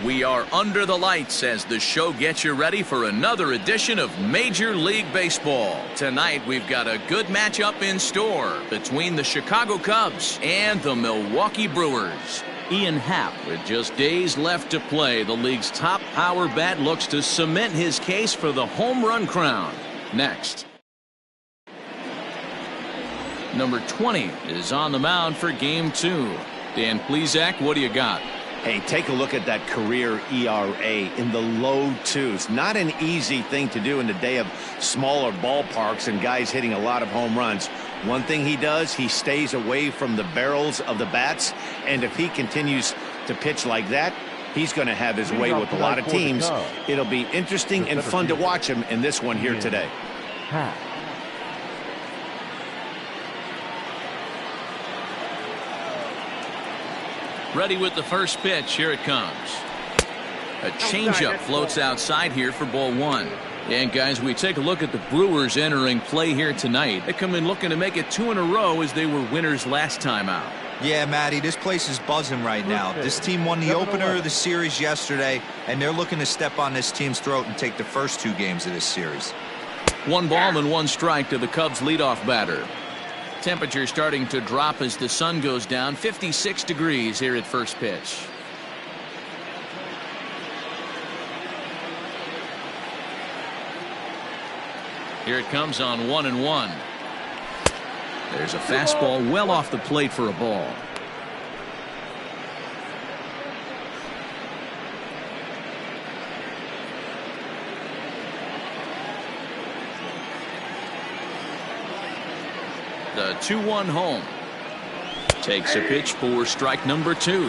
We are under the lights as the show gets you ready for another edition of Major League Baseball. Tonight, we've got a good matchup in store between the Chicago Cubs and the Milwaukee Brewers. Ian Happ, with just days left to play, the league's top power bat looks to cement his case for the home run crown. Next. Number 20 is on the mound for Game 2. Dan Plesac, what do you got? Hey, take a look at that career ERA in the low twos. Not an easy thing to do in the day of smaller ballparks and guys hitting a lot of home runs. One thing he does, he stays away from the barrels of the bats, and if he continues to pitch like that, he's going to have his way with a lot of teams. It'll be interesting and fun to watch him in this one here today. Ready with the first pitch. Here it comes. A changeup floats outside here for ball one. And guys, we take a look at the Brewers entering play here tonight. They come in looking to make it 2 in a row as they were winners last time out. Yeah, Matty, this place is buzzing right now. This team won the opener of the series yesterday, and they're looking to step on this team's throat and take the first 2 games of this series. 1 ball and 1 strike to the Cubs leadoff batter. Temperature starting to drop as the sun goes down. 56 degrees here at first pitch. Here it comes on 1-1. There's a fastball well off the plate for a ball. The 2-1 home. Takes a pitch for strike number 2.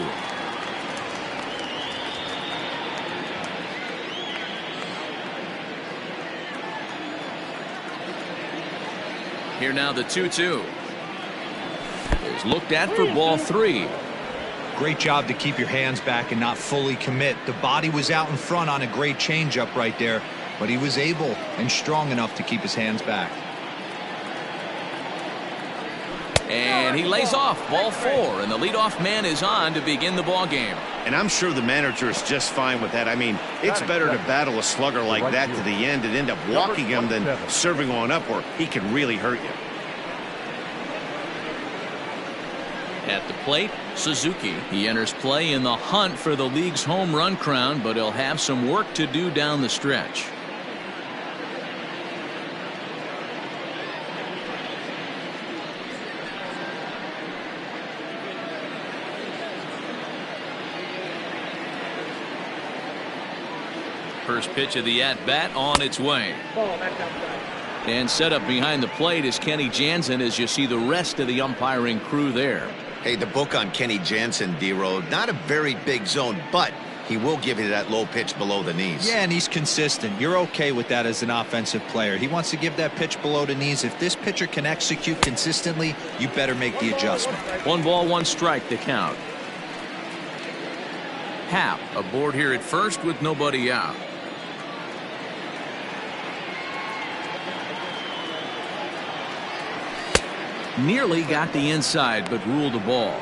Here now the 2-2 is looked at for ball 3. Great job to keep your hands back and not fully commit. The body was out in front on a great changeup right there, but he was able and strong enough to keep his hands back. And he lays off ball 4, and the leadoff man is on to begin the ball game. And I'm sure the manager is just fine with that. I mean, it's better to battle a slugger like that to the end and end up walking him than serving on up where he can really hurt you. At the plate, Suzuki. He enters play in the hunt for the league's home run crown, but he'll have some work to do down the stretch. First pitch of the at-bat on its way. And set up behind the plate is Kenny Jansen as you see the rest of the umpiring crew there. Hey, the book on Kenny Jansen, D-Road, not a very big zone, but he will give you that low pitch below the knees. Yeah, and he's consistent. You're okay with that as an offensive player. He wants to give that pitch below the knees. If this pitcher can execute consistently, you better make the adjustment. 1 ball, 1 strike to count. Happ aboard here at first with nobody out. Nearly got the inside, but ruled the ball.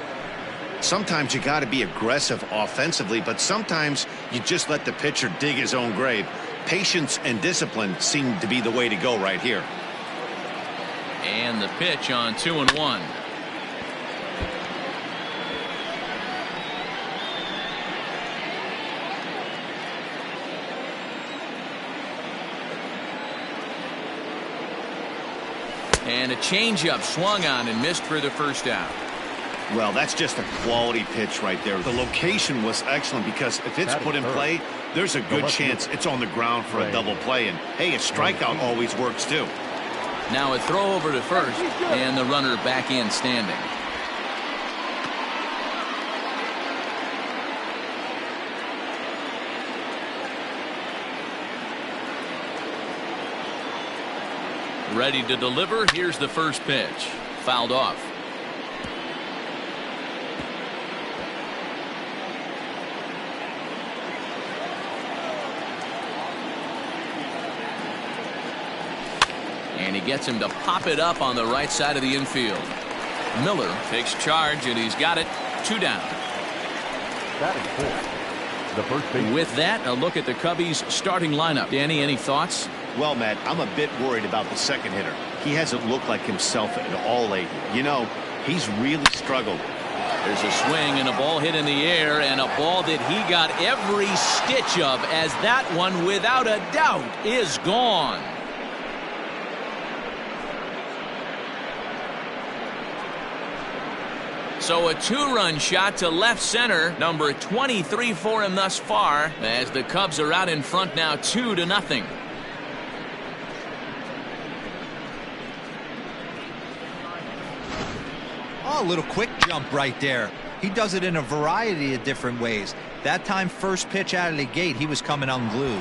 Sometimes you got to be aggressive offensively, but sometimes you just let the pitcher dig his own grave. Patience and discipline seem to be the way to go right here. And the pitch on 2-1. And a changeup swung on and missed for the first out. Well, that's just a quality pitch right there. The location was excellent because if it's put in play, there's a good chance it's on the ground for a double play. And, hey, a strikeout always works, too. Now a throw over to first, and the runner back in standing. Ready to deliver. Here's the first pitch. Fouled off. And he gets him to pop it up on the right side of the infield. Miller takes charge, and he's got it. 2 down. the first base. With that, a look at the Cubbies starting lineup. Danny, any thoughts? Well, Matt, I'm a bit worried about the second hitter. He hasn't looked like himself at all lately. You know, he's really struggled. There's a swing and a ball hit in the air, and a ball that he got every stitch of, as that one, without a doubt, is gone. So a two-run shot to left center, number 23 for him thus far, as the Cubs are out in front now 2-0. Oh, a little quick jump right there. He does it in a variety of different ways. That time, first pitch out of the gate, he was coming unglued.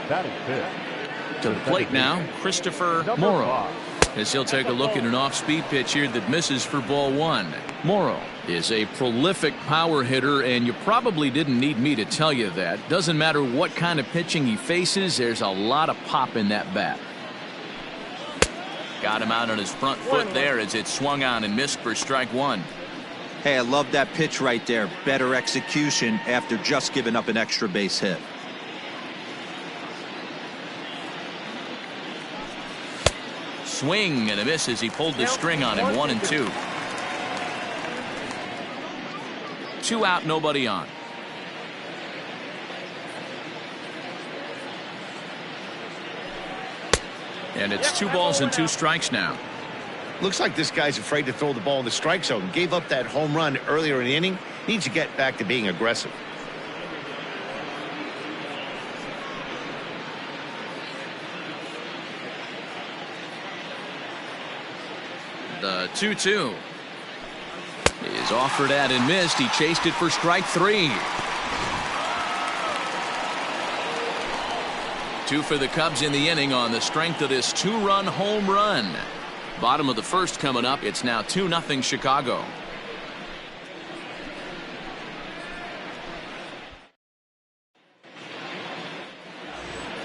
Batting fifth. To the plate now, Christopher Morrow, as he'll take a look at an off-speed pitch here that misses for ball one. Morrow is a prolific power hitter, and you probably didn't need me to tell you that. Doesn't matter what kind of pitching he faces, there's a lot of pop in that bat. Got him out on his front foot there as it swung on and missed for strike one. Hey, I love that pitch right there. Better execution after just giving up an extra base hit. Swing and a miss as he pulled the string on him. 1-2. 2 out, nobody on. And it's 2 balls and 2 strikes now. Looks like this guy's afraid to throw the ball in the strike zone. Gave up that home run earlier in the inning. Needs to get back to being aggressive. The 2-2 is offered at and missed. He chased it for strike 3. 2 for the Cubs in the inning on the strength of this 2-run home run. Bottom of the first coming up. It's now 2-0 Chicago.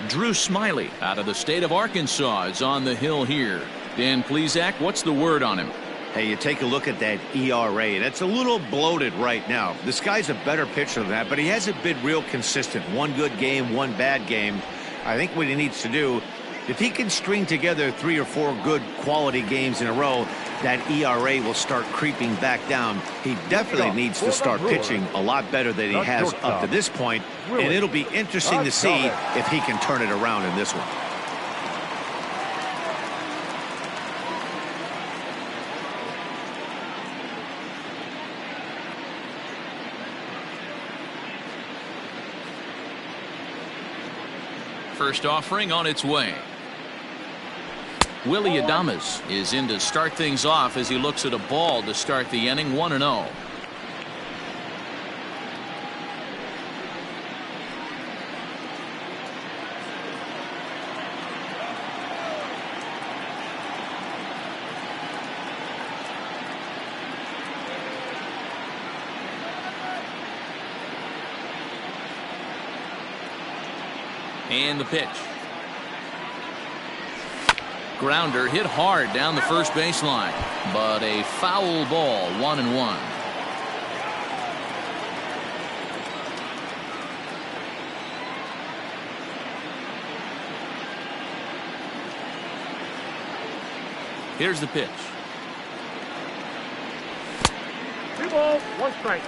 Drew Smyly out of the state of Arkansas is on the hill here. Dan Plesac, what's the word on him? Hey, you take a look at that ERA, and it's a little bloated right now. This guy's a better pitcher than that, but he hasn't been real consistent. One good game, one bad game. I think what he needs to do, if he can string together 3 or 4 good quality games in a row, that ERA will start creeping back down. He definitely needs to start pitching a lot better than he has up to this point, and it'll be interesting to see if he can turn it around in this one. First offering on its way. Willie Adames is in to start things off as he looks at a ball to start the inning. 1-0. And the pitch. Grounder hit hard down the first baseline, but a foul ball. 1-1. Here's the pitch. 2 balls, 1 strike.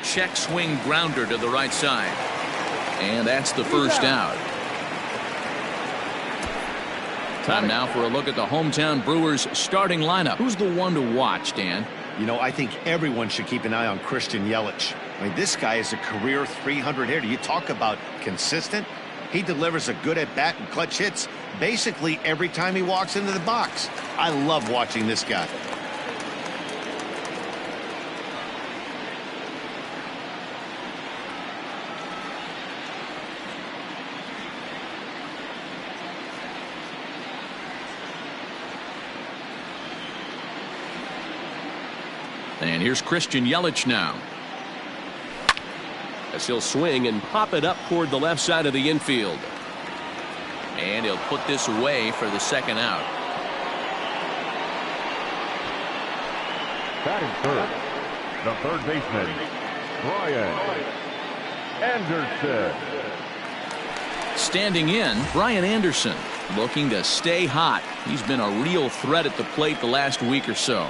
Check swing grounder to the right side. And that's the first out. Time now for a look at the hometown Brewers starting lineup. Who's the one to watch, Dan? You know, I think everyone should keep an eye on Christian Yelich. I mean, this guy is a career 300 hitter. You talk about consistent. He delivers a good at bat and clutch hits basically every time he walks into the box. I love watching this guy. And here's Christian Yelich now. As he'll swing and pop it up toward the left side of the infield. And he'll put this away for the second out. Batting third, the third baseman, Brian Anderson. Standing in, Brian Anderson, looking to stay hot. He's been a real threat at the plate the last week or so.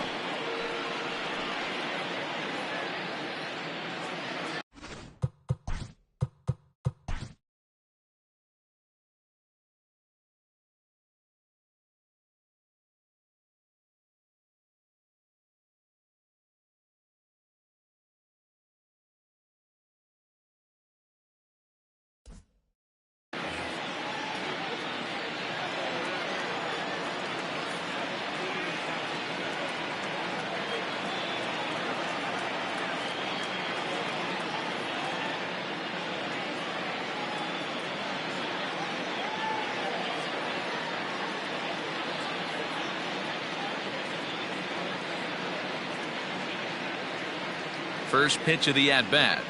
First pitch of the at-bat.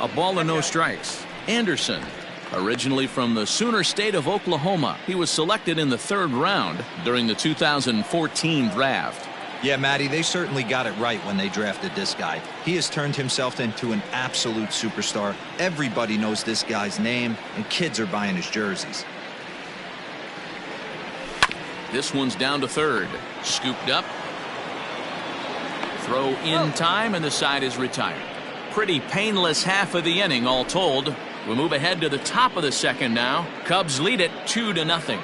A ball and no strikes. Anderson, originally from the Sooner State of Oklahoma. He was selected in the 3rd round during the 2014 draft. Yeah, Matty, they certainly got it right when they drafted this guy. He has turned himself into an absolute superstar. Everybody knows this guy's name, and kids are buying his jerseys. This one's down to third. Scooped up. Throw in time, and the side is retired. Pretty painless half of the inning, all told. We move ahead to the top of the second now. Cubs lead it 2-0.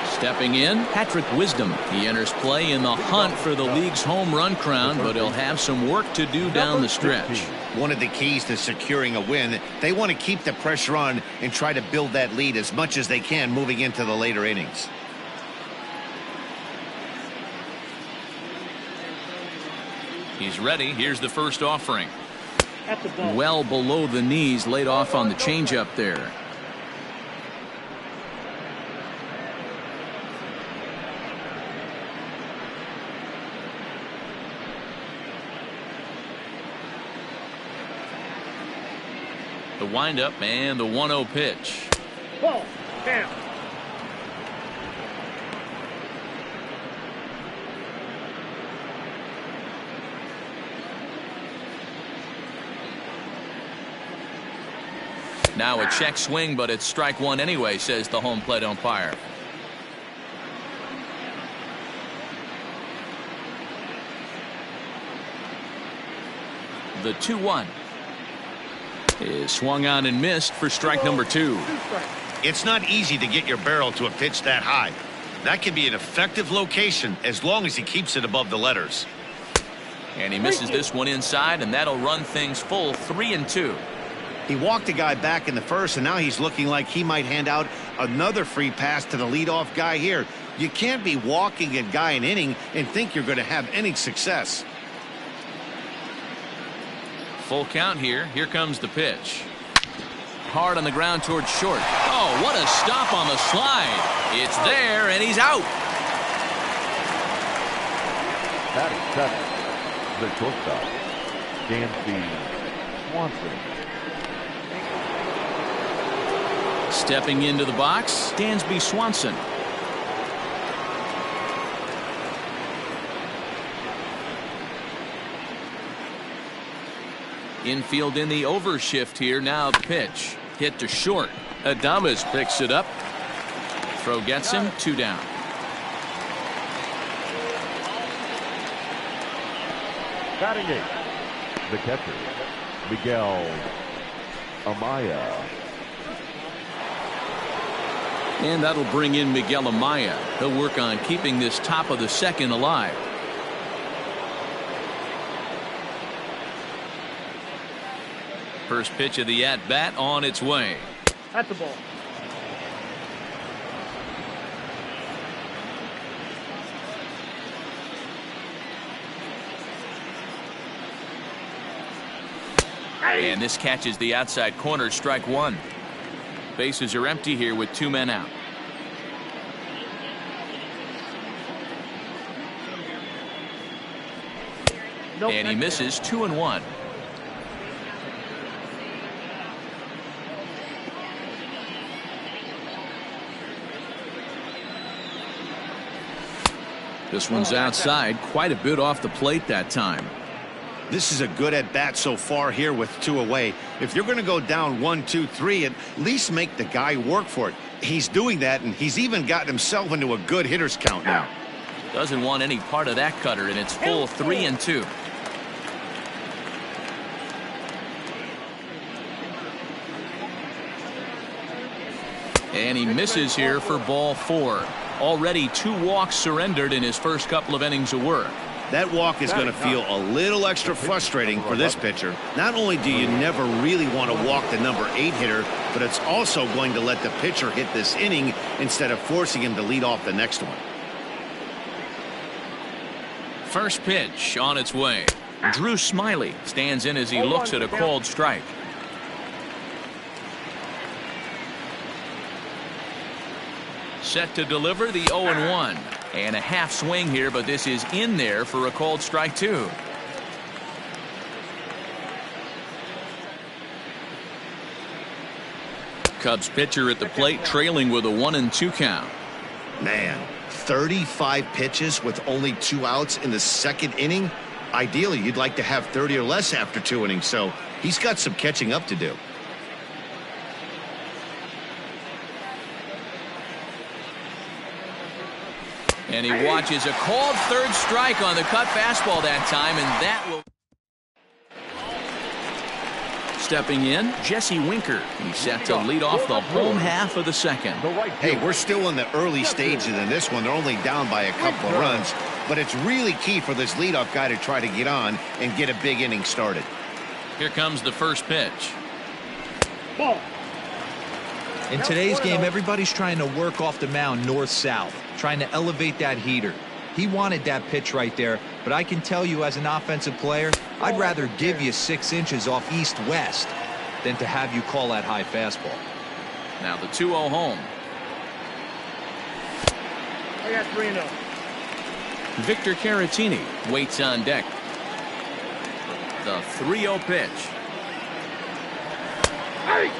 Stepping in, Patrick Wisdom. He enters play in the hunt for the league's home run crown, but he'll have some work to do down the stretch. One of the keys to securing a win, they want to keep the pressure on and try to build that lead as much as they can moving into the later innings. He's ready. Here's the first offering. Well below the knees, laid off on the changeup there. The windup and the 1-0 pitch. Ball, down. Now a check swing, but it's strike one anyway, says the home plate umpire. The 2-1 is swung on and missed for strike number 2. It's not easy to get your barrel to a pitch that high. That can be an effective location as long as he keeps it above the letters. And he misses this one inside, and that'll run things full 3-2. He walked a guy back in the first, and now he's looking like he might hand out another free pass to the leadoff guy here. You can't be walking a guy an inning and think you're going to have any success. Full count here. Here comes the pitch. Hard on the ground towards short. Oh, what a stop on the slide. It's there, and he's out. Batting 7, the shortstop, Dansby Swanson. Stepping into the box, Dansby Swanson. Infield in the overshift here. Now the pitch. Hit to short. Adames picks it up. Throw gets him. 2 down. Batting 8, the catcher, Miguel Amaya. And that'll bring in Miguel Amaya. He'll work on keeping this top of the second alive. First pitch of the at-bat on its way. At the ball. And this catches the outside corner, strike 1. Bases are empty here with 2 men out. And he misses 2-1. This one's outside, quite a bit off the plate that time. This is a good at bat so far here with 2 away. If you're going to go down 1, 2, 3, at least make the guy work for it. He's doing that, and he's even gotten himself into a good hitter's count now. Doesn't want any part of that cutter, and it's full 3-2. And he misses here for ball 4. Already 2 walks surrendered in his first couple of innings of work. That walk is going to feel a little extra frustrating for this pitcher. Not only do you never really want to walk the number 8 hitter, but it's also going to let the pitcher hit this inning instead of forcing him to lead off the next one. First pitch on its way. Drew Smyly stands in as he looks at a called strike. Set to deliver the 0-1. And a half swing here, but this is in there for a called strike 2. Cubs pitcher at the plate trailing with a 1-2 count. Man, 35 pitches with only 2 outs in the second inning. Ideally, you'd like to have 30 or less after 2 innings, so he's got some catching up to do. And he watches a called third strike on the cut fastball that time, and that will. Stepping in, Jesse Winker. He's set to lead off the home half of the second. Hey, we're still in the early stages in this one. They're only down by a couple of runs, but it's really key for this leadoff guy to try to get on and get a big inning started. Here comes the first pitch. Ball. In today's game, everybody's trying to work off the mound north-south, trying to elevate that heater. He wanted that pitch right there, but I can tell you as an offensive player, I'd rather give you 6 inches off east-west than to have you call that high fastball. Now the 2-0 home. I got 3-0. Victor Caratini waits on deck. The 3-0 pitch. Hey!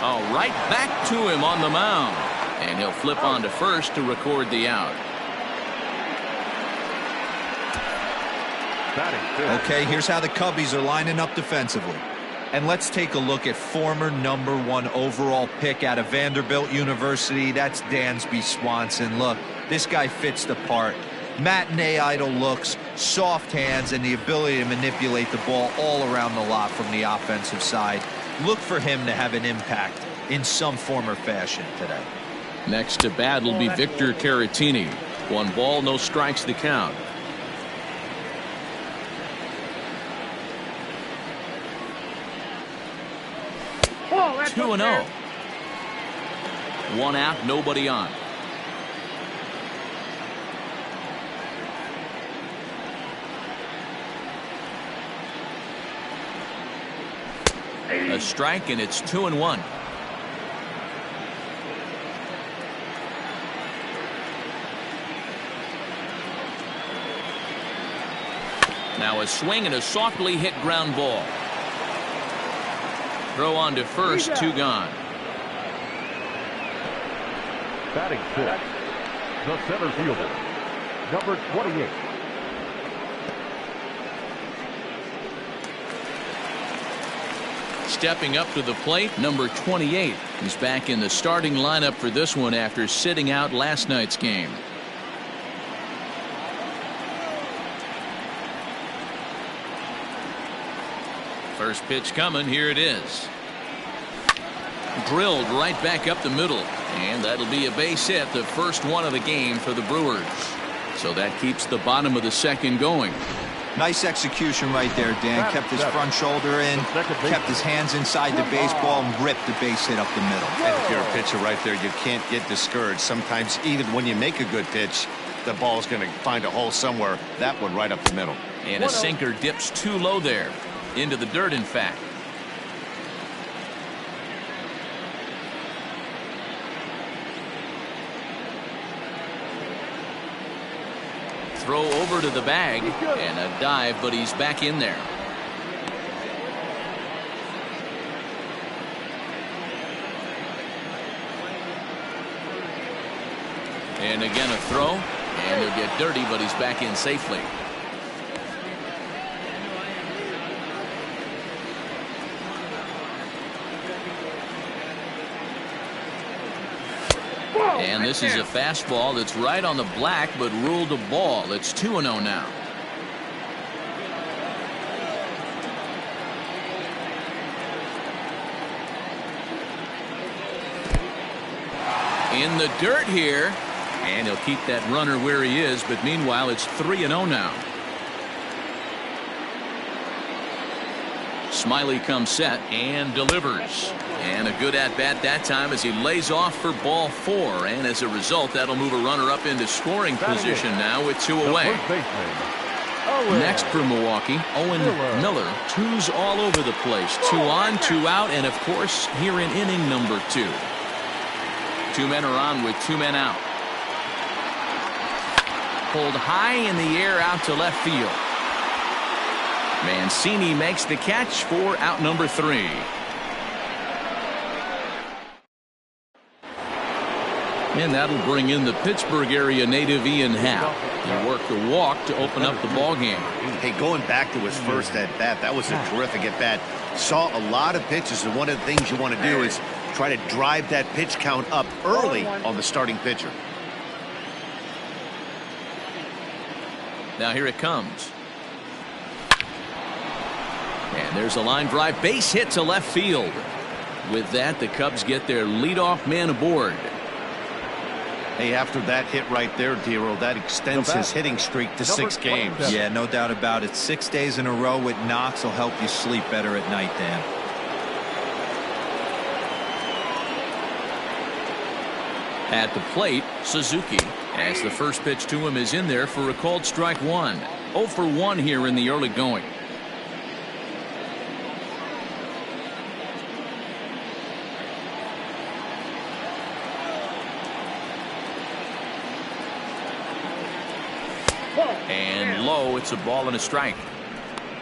All right, back to him on the mound. And he'll flip on to first to record the out. Okay, here's how the Cubbies are lining up defensively. And let's take a look at former #1 overall pick out of Vanderbilt University. That's Dansby Swanson. Look, this guy fits the part. Matinee idol looks, soft hands, and the ability to manipulate the ball all around the lot from the offensive side. Look for him to have an impact in some form or fashion today. Next to bat will be Victor Caratini. 1 ball, no strikes to count. Oh, that's 2-0. 1 out, nobody on. A strike, and it's 2-1. Now a swing and a softly hit ground ball. Throw on to first, 2 gone. Batting 6, the center fielder, number 28. Stepping up to the plate, number 28. He's back in the starting lineup for this one after sitting out last night's game. First pitch coming, here it is. Drilled right back up the middle, and that'll be a base hit, the first one of the game for the Brewers. So that keeps the bottom of the second going. Nice execution right there, Dan. Kept his front shoulder in, kept his hands inside the baseball, and ripped the base hit up the middle. And if you're a pitcher right there, you can't get discouraged. Sometimes even when you make a good pitch, the ball's going to find a hole somewhere. That one right up the middle. And a sinker dips too low there. Into the dirt, in fact. throw over to the bag and a dive, but he's back in there. And again a throw, and he'll get dirty, but he's back in safely. And this is a fastball that's right on the black, but ruled a ball. It's 2-0 now. In the dirt here, and he'll keep that runner where he is, but meanwhile it's 3-0 now. Smyly comes set and delivers. And a good at-bat that time as he lays off for ball 4. And as a result, that'll move a runner up into scoring position now with 2 away. Next for Milwaukee, Owen Miller. 2s all over the place. 2 on, 2 out, and of course here in inning number 2. 2 men are on with 2 men out. Pulled high in the air out to left field. Mancini makes the catch for out number 3. And that'll bring in the Pittsburgh area native Ian Happ. He worked a walk to open up the ball game. Hey, going back to his first at bat, that was a terrific at bat. Saw a lot of pitches, and one of the things you want to do is try to drive that pitch count up early on the starting pitcher. Now here it comes. And there's a line drive, base hit to left field. With that, the Cubs get their leadoff man aboard. Hey, after that hit right there, Dero, that extends his hitting streak to 6 games. Yeah, no doubt about it. 6 days in a row with knocks will help you sleep better at night, Dan. At the plate, Suzuki, as the first pitch to him is in there for a called strike 1. 0 for 1 here in the early going. And low, it's a ball and a strike.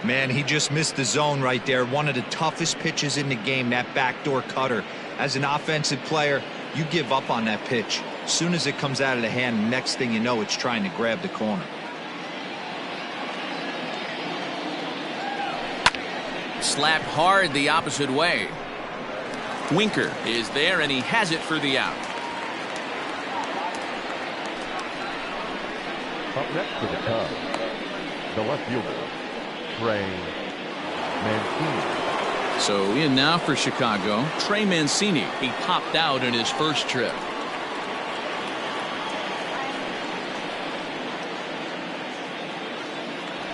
Man, he just missed the zone right there. One of the toughest pitches in the game, that backdoor cutter. As an offensive player, you give up on that pitch. As soon as it comes out of the hand, next thing you know, it's trying to grab the corner. Slapped hard the opposite way. Winker is there, and he has it for the out. Up next for the Cubs, the left fielder, Trey Mancini. So in now for Chicago, Trey Mancini. He popped out in his first trip.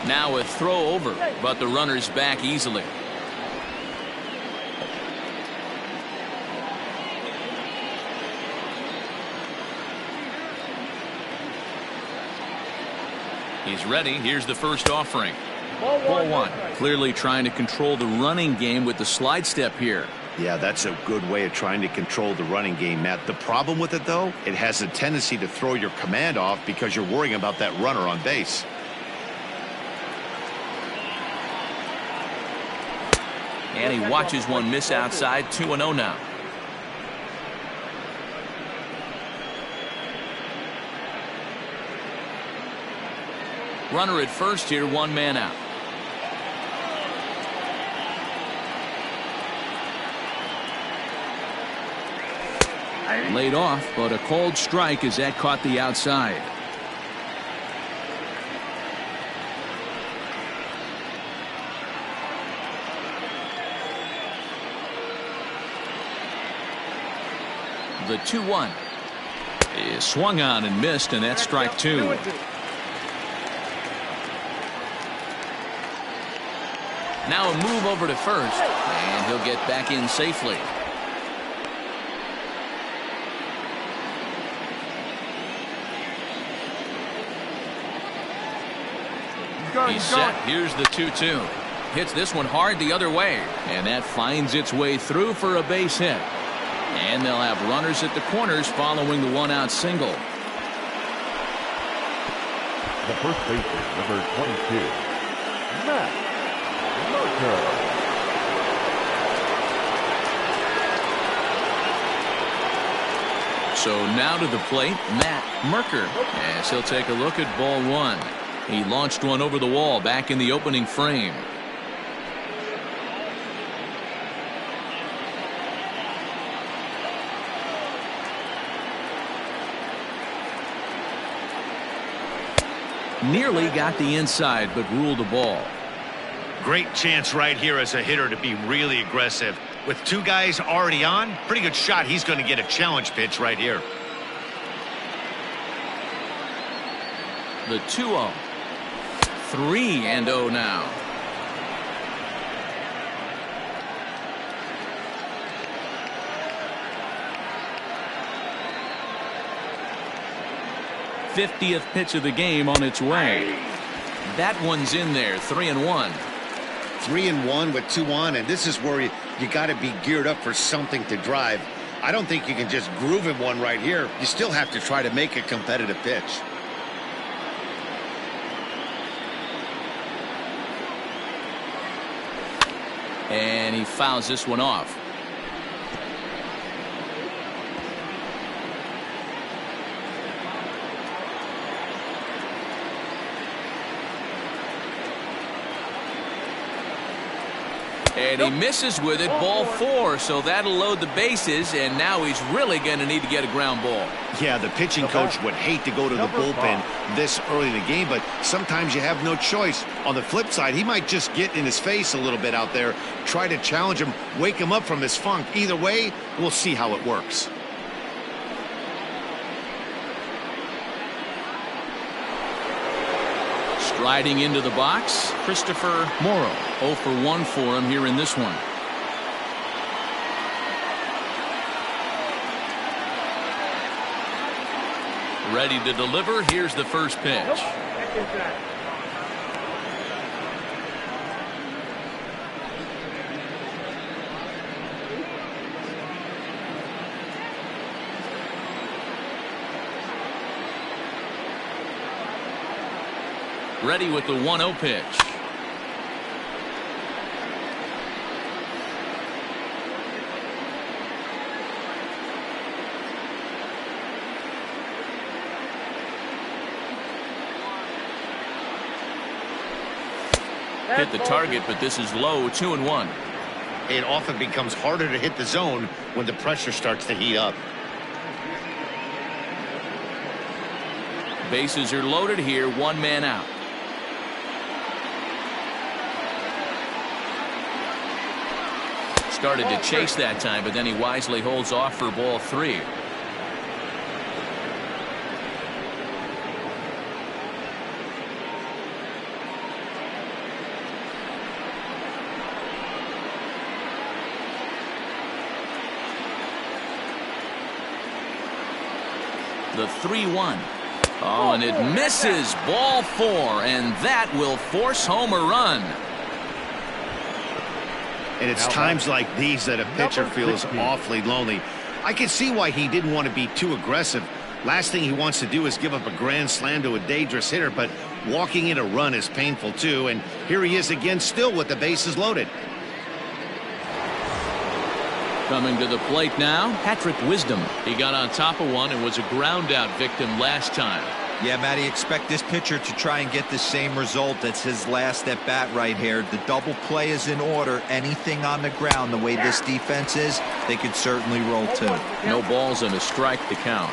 Now a throw over, but the runner's back easily. He's ready. Here's the first offering. Ball 1. Clearly trying to control the running game with the slide step here. Yeah, that's a good way of trying to control the running game, Matt. The problem with it, though, it has a tendency to throw your command off because you're worrying about that runner on base. And he watches one miss outside. 2-0 now. Runner at first here, 1 man out. Laid off, but a called strike as that caught the outside. The 2-1 is swung on and missed, and that's strike 2. Now a move over to first, and he'll get back in safely. He's set. Here's the 2-2. Hits this one hard the other way, and that finds its way through for a base hit. And they'll have runners at the corners following the 1-out single. The first baseman, number 22, Matt Merker. So now to the plate, Matt Merker, as he'll take a look at ball one. He launched one over the wall back in the opening frame. Nearly got the inside, but ruled the ball. Great chance right here as a hitter to be really aggressive. With two guys already on, pretty good shot. He's going to get a challenge pitch right here. The 2-0. 3-0 now. '50th pitch of the game on its way. That one's in there. 3-1. 3-1 with 2 on, and this is where you got to be geared up for something to drive. I don't think you can just groove in one right here. You still have to try to make a competitive pitch. And he fouls this one off. And he misses with it. Ball 4. So that'll load the bases. And now he's really going to need to get a ground ball. Yeah, the pitching coach would hate to go to the bullpen this early in the game, but sometimes you have no choice. On the flip side, he might just get in his face a little bit out there, try to challenge him, wake him up from his funk. Either way, we'll see how it works. Striding into the box, Christopher Morrow. 0 for 1 for him here in this one. Ready to deliver. Here's the first pitch. Ready with the 1-0 pitch. Hit the target, but this is low. 2-1. It often becomes harder to hit the zone when the pressure starts to heat up. Bases are loaded here. 1 man out. Started to chase that time, but then he wisely holds off for ball 3. The 3-1. Oh, and it misses. Ball 4, and that will force home a run. And it's times like these that a pitcher feels awfully lonely. I can see why he didn't want to be too aggressive. Last thing he wants to do is give up a grand slam to a dangerous hitter, but walking in a run is painful too. And here he is again, still with the bases loaded. Coming to the plate now, Patrick Wisdom. He got on top of one and was a ground out victim last time. Yeah, Matty, expect this pitcher to try and get the same result. That's his last at bat right here. The double play is in order. Anything on the ground, the way this defense is, they could certainly roll too. No balls and a strike to count.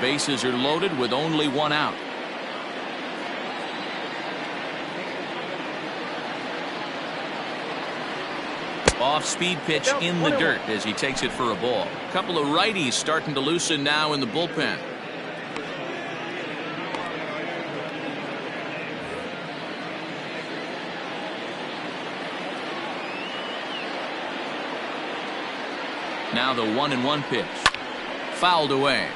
Bases are loaded with only 1 out. Off-speed pitch in the dirt as he takes it for a ball. A couple of righties starting to loosen now in the bullpen. Now the 1-1 pitch. Fouled away.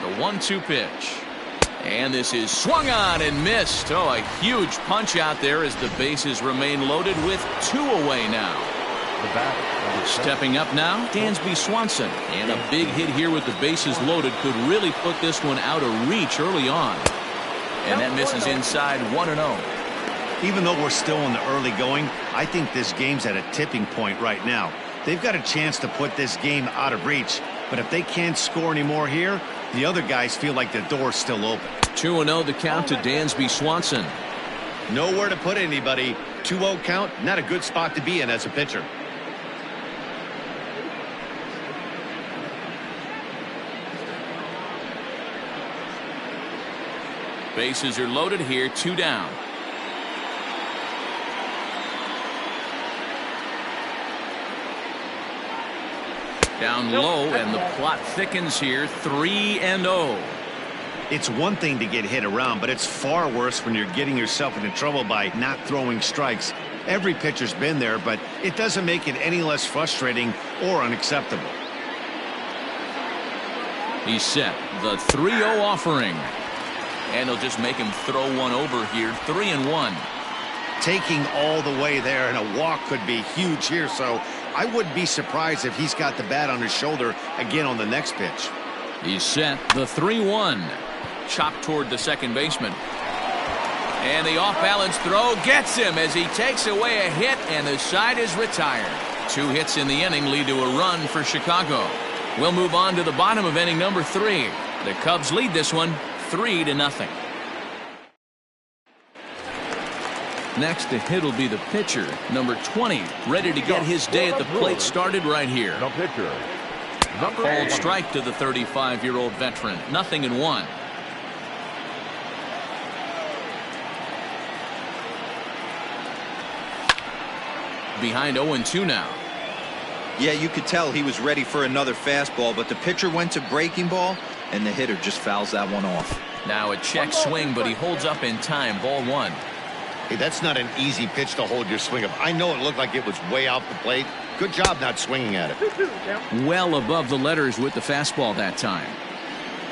The 1-2 pitch. And this is swung on and missed. Oh, a huge punch out there as the bases remain loaded with 2 away now. Stepping up now, Dansby Swanson. And a big hit here with the bases loaded could really put this one out of reach early on. And that misses inside 1-0. Even though we're still in the early going, I think this game's at a tipping point right now. They've got a chance to put this game out of reach. But if they can't score anymore here, the other guys feel like the door's still open. 2-0 the count to Dansby Swanson. Nowhere to put anybody. 2-0 count, not a good spot to be in as a pitcher. Bases are loaded here, 2 down. Down low, and the plot thickens here, 3-0. It's one thing to get hit around, but it's far worse when you're getting yourself into trouble by not throwing strikes. Every pitcher's been there, but it doesn't make it any less frustrating or unacceptable. He's set. The 3-0 offering. And he'll just make him throw one over here, 3-1. Taking all the way there, and a walk could be huge here, so I wouldn't be surprised if he's got the bat on his shoulder again on the next pitch. He's set. The 3-1. Chopped toward the second baseman. And the off-balance throw gets him as he takes away a hit, and the side is retired. 2 hits in the inning lead to a run for Chicago. We'll move on to the bottom of inning number 3. The Cubs lead this one 3-0. Next to hit will be the pitcher, number 20, ready to get his day at the plate started right here. The pitcher, Called strike to the 35-year-old veteran. 0-1. Behind 0-2 now. Yeah, you could tell he was ready for another fastball, but the pitcher went to breaking ball, and the hitter just fouls that one off. Now a check swing, but he holds up in time. Ball 1. Hey, that's not an easy pitch to hold your swing of. I know it looked like it was way out the plate. Good job not swinging at it. Well above the letters with the fastball that time.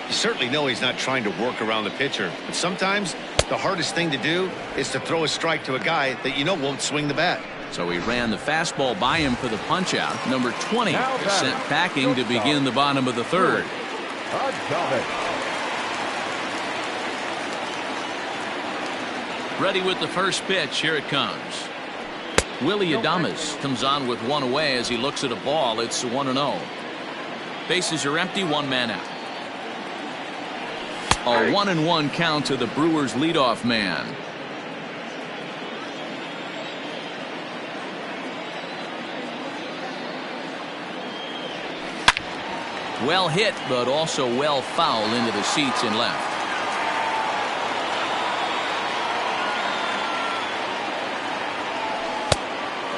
You certainly know he's not trying to work around the pitcher, but sometimes the hardest thing to do is to throw a strike to a guy that you know won't swing the bat. So he ran the fastball by him for the punch-out. Number 20 is sent packing to begin the bottom of the 3rd. Ready with the first pitch. Here it comes. Willie Adames comes on with 1 away as he looks at a ball. It's 1-0. Bases are empty, 1 man out. A 1-1 count to the Brewers leadoff man. Well hit, but also well fouled into the seats and left.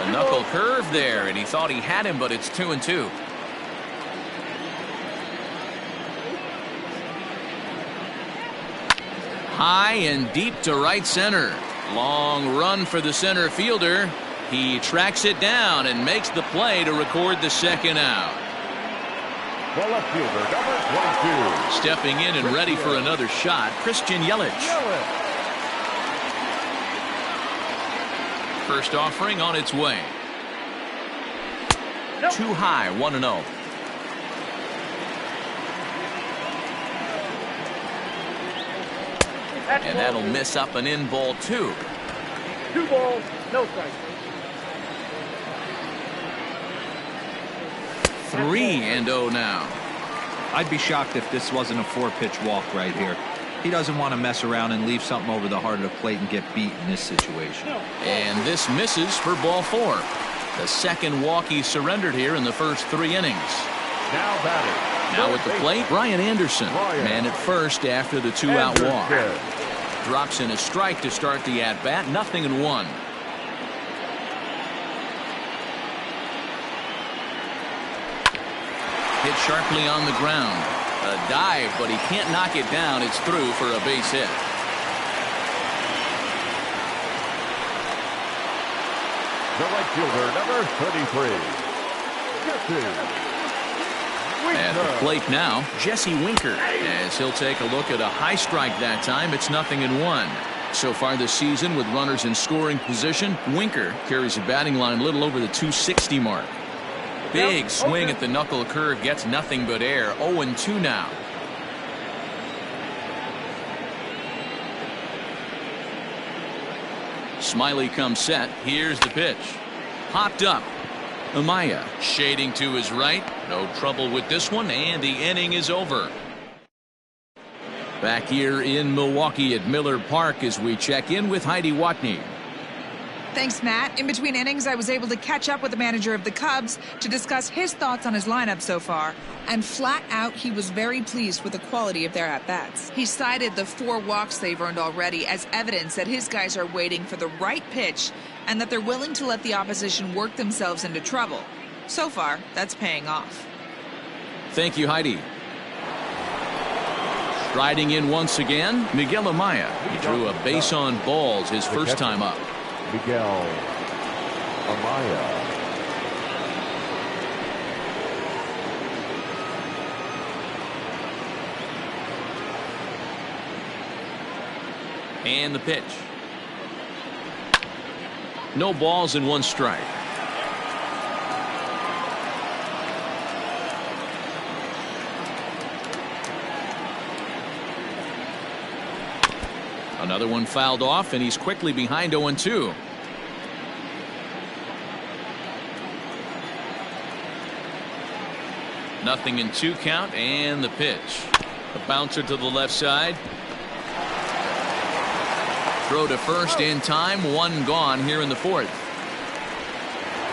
A knuckle curve there, and he thought he had him, but it's 2-2. High and deep to right center. Long run for the center fielder. He tracks it down and makes the play to record the second out. The left fielder, number 22. Stepping in and ready for another shot, Christian Yelich. First offering on its way. Too high, 1-0. And that'll miss up and in, ball 2. 2 balls, no strikes. 3-0 now. I'd be shocked if this wasn't a 4-pitch walk right here. He doesn't want to mess around and leave something over the heart of the plate and get beat in this situation. And this misses for ball 4. The second walk he surrendered here in the first 3 innings. Now batting. Now at the plate, Brian Anderson. Man at first after the 2-out walk. Drops in a strike to start the at-bat. 0-1. Hit sharply on the ground. A dive, but he can't knock it down. It's through for a base hit. The right fielder, number 33. At the plate now, Jesse Winker, as he'll take a look at a high strike that time. It's 0-1. So far this season, with runners in scoring position, Winker carries a batting line a little over the 260 mark. Big swing at the knuckle curve, gets nothing but air. 0-2 now. Smyly comes set. Here's the pitch. Popped up. Amaya shading to his right. No trouble with this one, and the inning is over. Back here in Milwaukee at Miller Park as we check in with Heidi Watney. Thanks, Matt. In between innings, I was able to catch up with the manager of the Cubs to discuss his thoughts on his lineup so far. And flat out, he was very pleased with the quality of their at-bats. He cited the 4 walks they've earned already as evidence that his guys are waiting for the right pitch and that they're willing to let the opposition work themselves into trouble. So far, that's paying off. Thank you, Heidi. Striding in once again, Miguel Amaya. He drew a base on balls his first time up. Miguel Amaya. And the pitch. No balls and 1 strike. Another one fouled off, and he's quickly behind 0-2. Nothing in 2 count, and the pitch. A bouncer to the left side. Throw to first in time. 1 gone here in the 4th.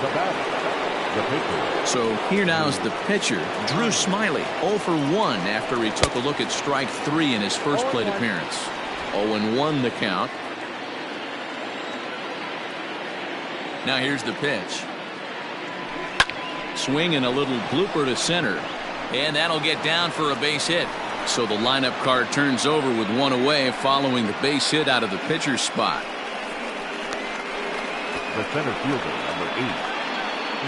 The batter, the pitcher. So here now is the pitcher, Drew Smyly, 0 for 1 after he took a look at strike 3 in his first plate appearance. 0-1 the count. Now here's the pitch. Swing and a little blooper to center. And that'll get down for a base hit. So the lineup card turns over with 1 away following the base hit out of the pitcher's spot. The center fielder, number 8,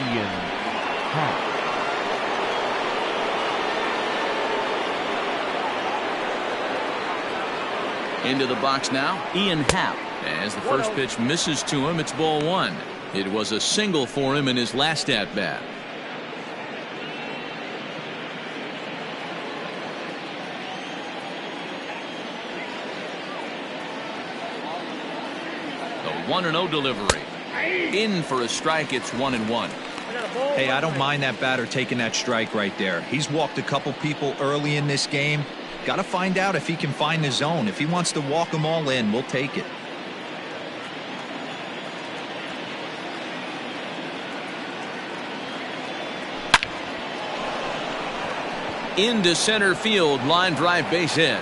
Ian Happ. Into the box now, Ian Happ. As the first pitch misses to him, it's ball 1. It was a single for him in his last at-bat. The 1-0 delivery. In for a strike, it's 1-1. Hey, I don't mind that batter taking that strike right there. He's walked a couple people early in this game. Got to find out if he can find the zone. If he wants to walk them all in, we'll take it. Into center field, line drive base hit.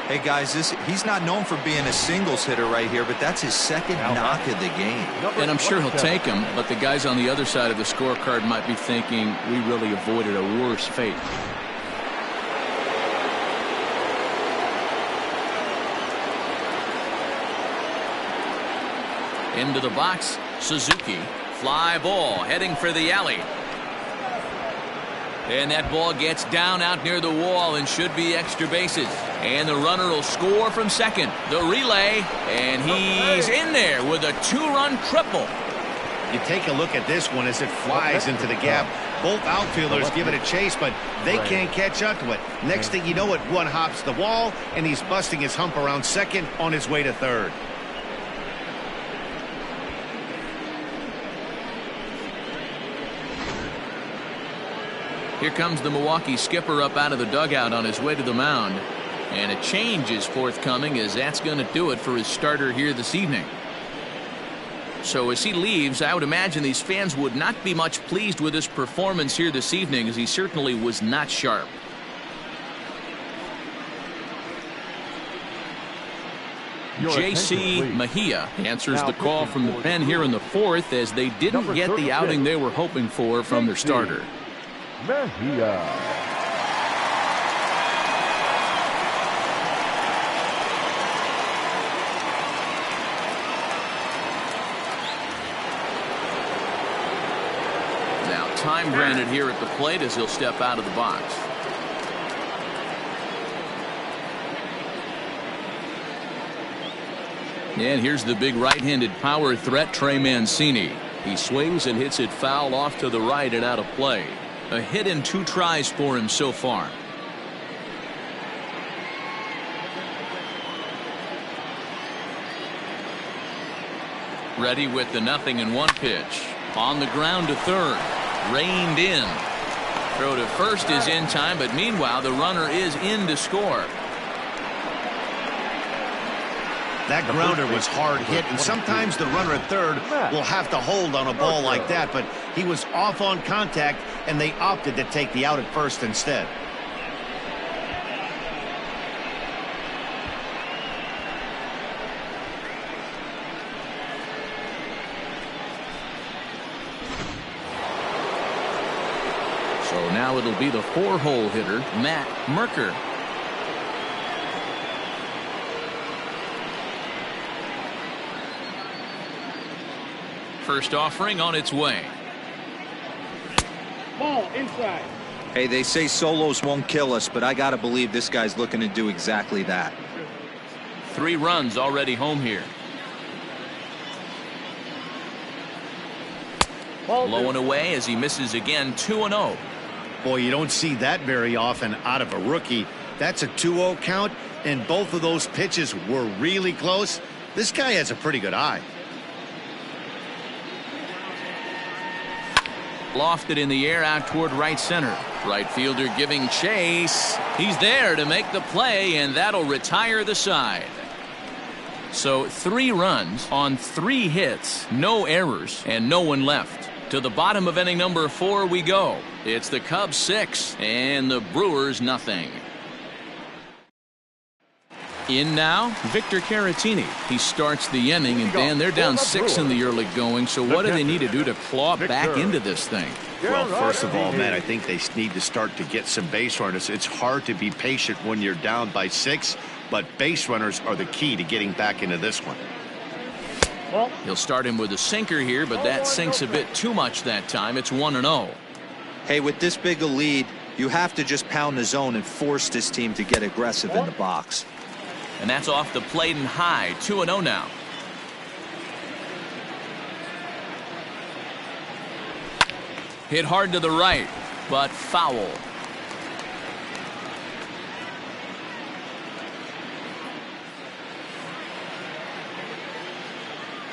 Hey guys, he's not known for being a singles hitter right here, but that's his 2nd knock of the game. And I'm sure he'll take him, but the guys on the other side of the scorecard might be thinking we really avoided a worse fate. Into the box, Suzuki. Fly ball heading for the alley. And that ball gets down out near the wall and should be extra bases. And the runner will score from second. The relay, and he's in there with a 2-run triple. You take a look at this one as it flies into the gap. Both outfielders give it a chase, but they can't catch up to it. Next thing you know it, one hops the wall, and he's busting his hump around second on his way to third. Here comes the Milwaukee skipper up out of the dugout on his way to the mound. And a change is forthcoming, as that's going to do it for his starter here this evening. So as he leaves, I would imagine these fans would not be much pleased with his performance here this evening, as he certainly was not sharp. J.C. Mejia answers the call from the pen here in the 4th, as they didn't get the outing they were hoping for from their starter. Mejia. time granted here at the plate as he'll step out of the box. And here's the big right-handed power threat, Trey Mancini. He swings and hits it foul off to the right and out of play. A hit in 2 tries for him so far. Ready with the 0-1 pitch. On the ground to third. Reined in. Throw to first is in time, but meanwhile the runner is in to score. That grounder was hard hit, and sometimes the runner at third will have to hold on a ball like that, but he was off on contact, and they opted to take the out at first instead. So now it'll be the 4-hole hitter, Matt Merker. First offering on its way. Ball inside. Hey, they say solos won't kill us, but I got to believe this guy's looking to do exactly that. 3 runs already home here. Low and away as he misses again. 2-0. Boy, you don't see that very often out of a rookie. That's a 2-0 count, and both of those pitches were really close. This guy has a pretty good eye. Lofted in the air out toward right center. Right fielder giving chase. He's there to make the play, and that'll retire the side. So 3 runs on 3 hits, no errors, and no one left. To the bottom of inning number 4 we go. It's the Cubs 6 and the Brewers nothing. In now, Victor Caratini. He starts the inning, and Dan, they're down 6 in the early going, so what do they need to do to claw back into this thing? Well, first of all, man, I think they need to start to get some base runners. It's hard to be patient when you're down by 6, but base runners are the key to getting back into this one. He'll start him with a sinker here, but that sinks a bit too much that time. It's 1-0. Hey, with this big a lead, you have to just pound the zone and force this team to get aggressive in the box. And that's off the plate and high. 2-0 now. Hit hard to the right, but foul.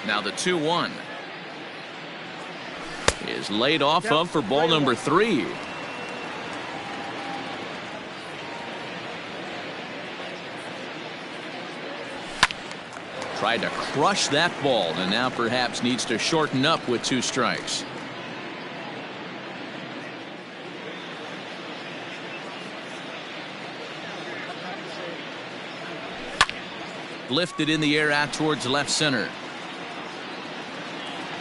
Now the 2-1 is laid off of for ball number 3. Tried to crush that ball, and now perhaps needs to shorten up with 2 strikes. Lifted in the air out towards left center.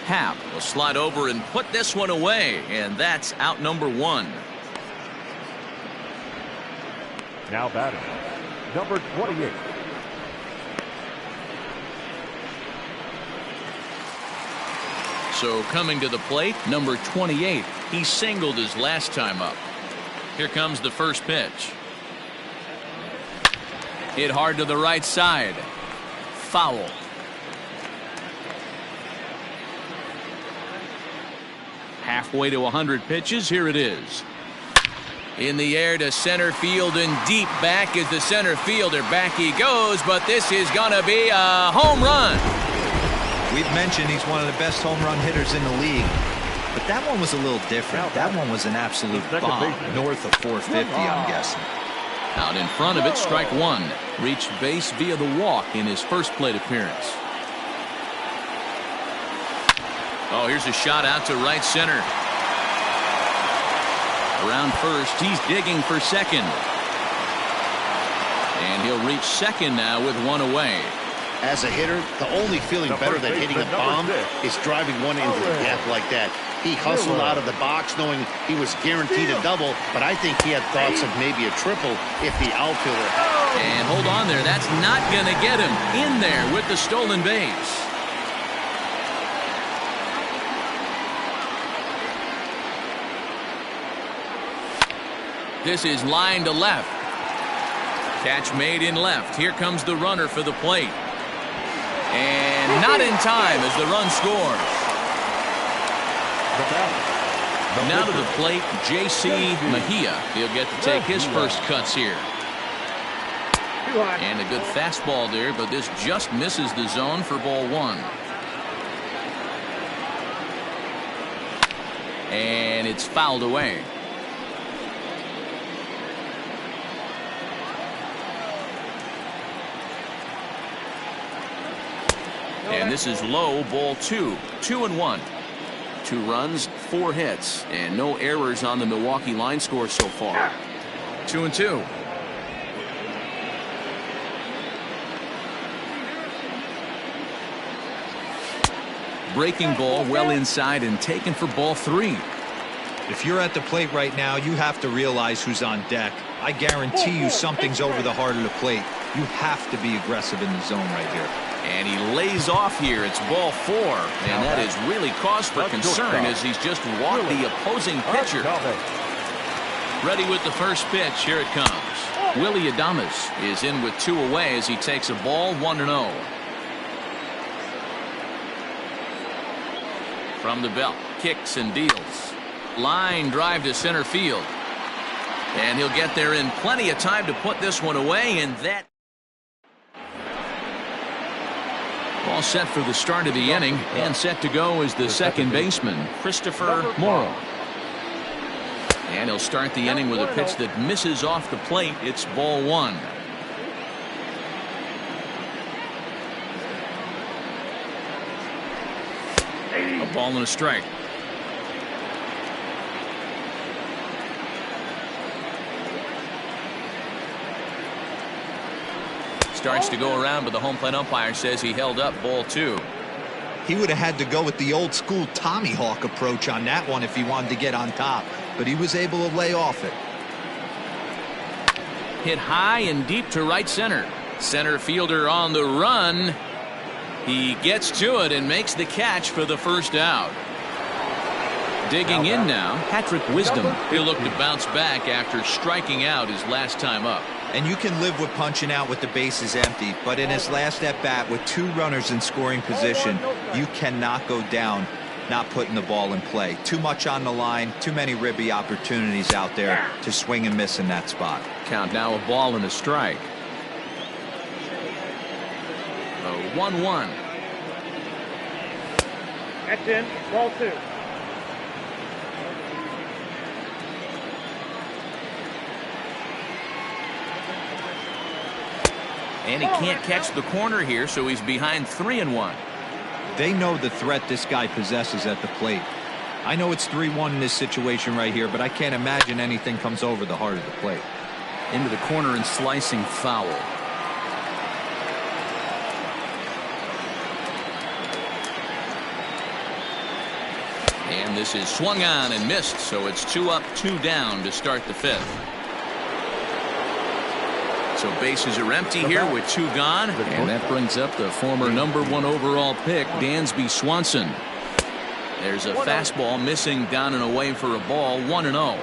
Happ will slide over and put this one away, and that's out number 1. Now batting, number 28. So coming to the plate, number 28. He singled his last time up. Here comes the first pitch. Hit hard to the right side. Foul. Halfway to 100 pitches. Here it is. In the air to center field and deep back is the center fielder. Back he goes, but this is going to be a home run. We've mentioned he's one of the best home run hitters in the league, but that one was a little different. That one was an absolute bomb, north of 450, I'm guessing. Out in front of it, strike 1. Reached base via the walk in his first plate appearance. Oh, here's a shot out to right center. Around first, he's digging for second. And he'll reach second now with 1 away. As a hitter, the only feeling better than hitting a bomb is driving one into the gap like that. He hustled out of the box knowing he was guaranteed a double, but I think he had thoughts of maybe a triple if the outfielder. And hold on there. That's not going to get him in there with the stolen base. This is line to left. Catch made in left. Here comes the runner for the plate. And not in time as the run scores. Now to the plate, J.C. Mejia. He'll get to take his first cuts here. And a good fastball there, but this just misses the zone for ball one. And it's fouled away. And this is low, ball two. 2-1. 2 runs, 4 hits, and no errors on the Milwaukee line score so far. 2-2. Breaking ball well inside and taken for ball 3. If you're at the plate right now, you have to realize who's on deck. I guarantee you something's over the heart of the plate. You have to be aggressive in the zone right here. And he lays off here. It's ball 4. And that is really cause for concern as he's just walked the opposing pitcher. Ready with the first pitch. Here it comes. Willie Adames is in with 2 away as he takes a ball 1-0. From the belt, kicks and deals. Line drive to center field. And he'll get there in plenty of time to put this one away, and that all set for the start of the inning, and set to go is the second baseman, Christopher Morrow. And he'll start the inning with a pitch that misses off the plate. It's ball 1. A ball and a strike. Starts to go around, but the home plate umpire says he held up ball 2. He would have had to go with the old school Tommy Hawk approach on that one if he wanted to get on top, but he was able to lay off it. Hit high and deep to right center. Center fielder on the run. He gets to it and makes the catch for the first out. Digging in now, Patrick Wisdom. He'll look to bounce back after striking out his last time up. And you can live with punching out with the bases empty, but in his last at bat with 2 runners in scoring position, you cannot go down not putting the ball in play. Too much on the line, too many ribby opportunities out there to swing and miss in that spot. Count now a ball and a strike. 1-1. That's in. Ball 2. And he can't catch the corner here, so he's behind 3-1. They know the threat this guy possesses at the plate. I know it's 3-1 in this situation right here, but I can't imagine anything comes over the heart of the plate. Into the corner and slicing foul. And this is swung on and missed, so it's 2 up, 2 down to start the 5th. So bases are empty here with 2 gone, and that brings up the former #1 overall pick, Dansby Swanson. There's a fastball missing down and away for a ball, 1-0.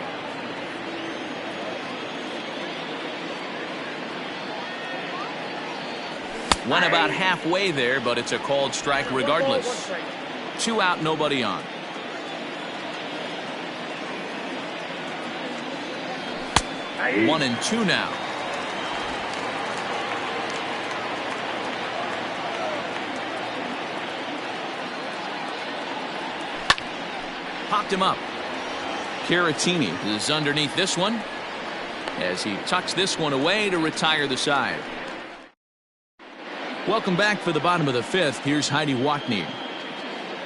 Went about halfway there, but it's a called strike regardless. 2 out, nobody on. Aye. 1-2 now. Popped him up. Caratini is underneath this one as he tucks this one away to retire the side. Welcome back for the bottom of the 5th. Here's Heidi Watney.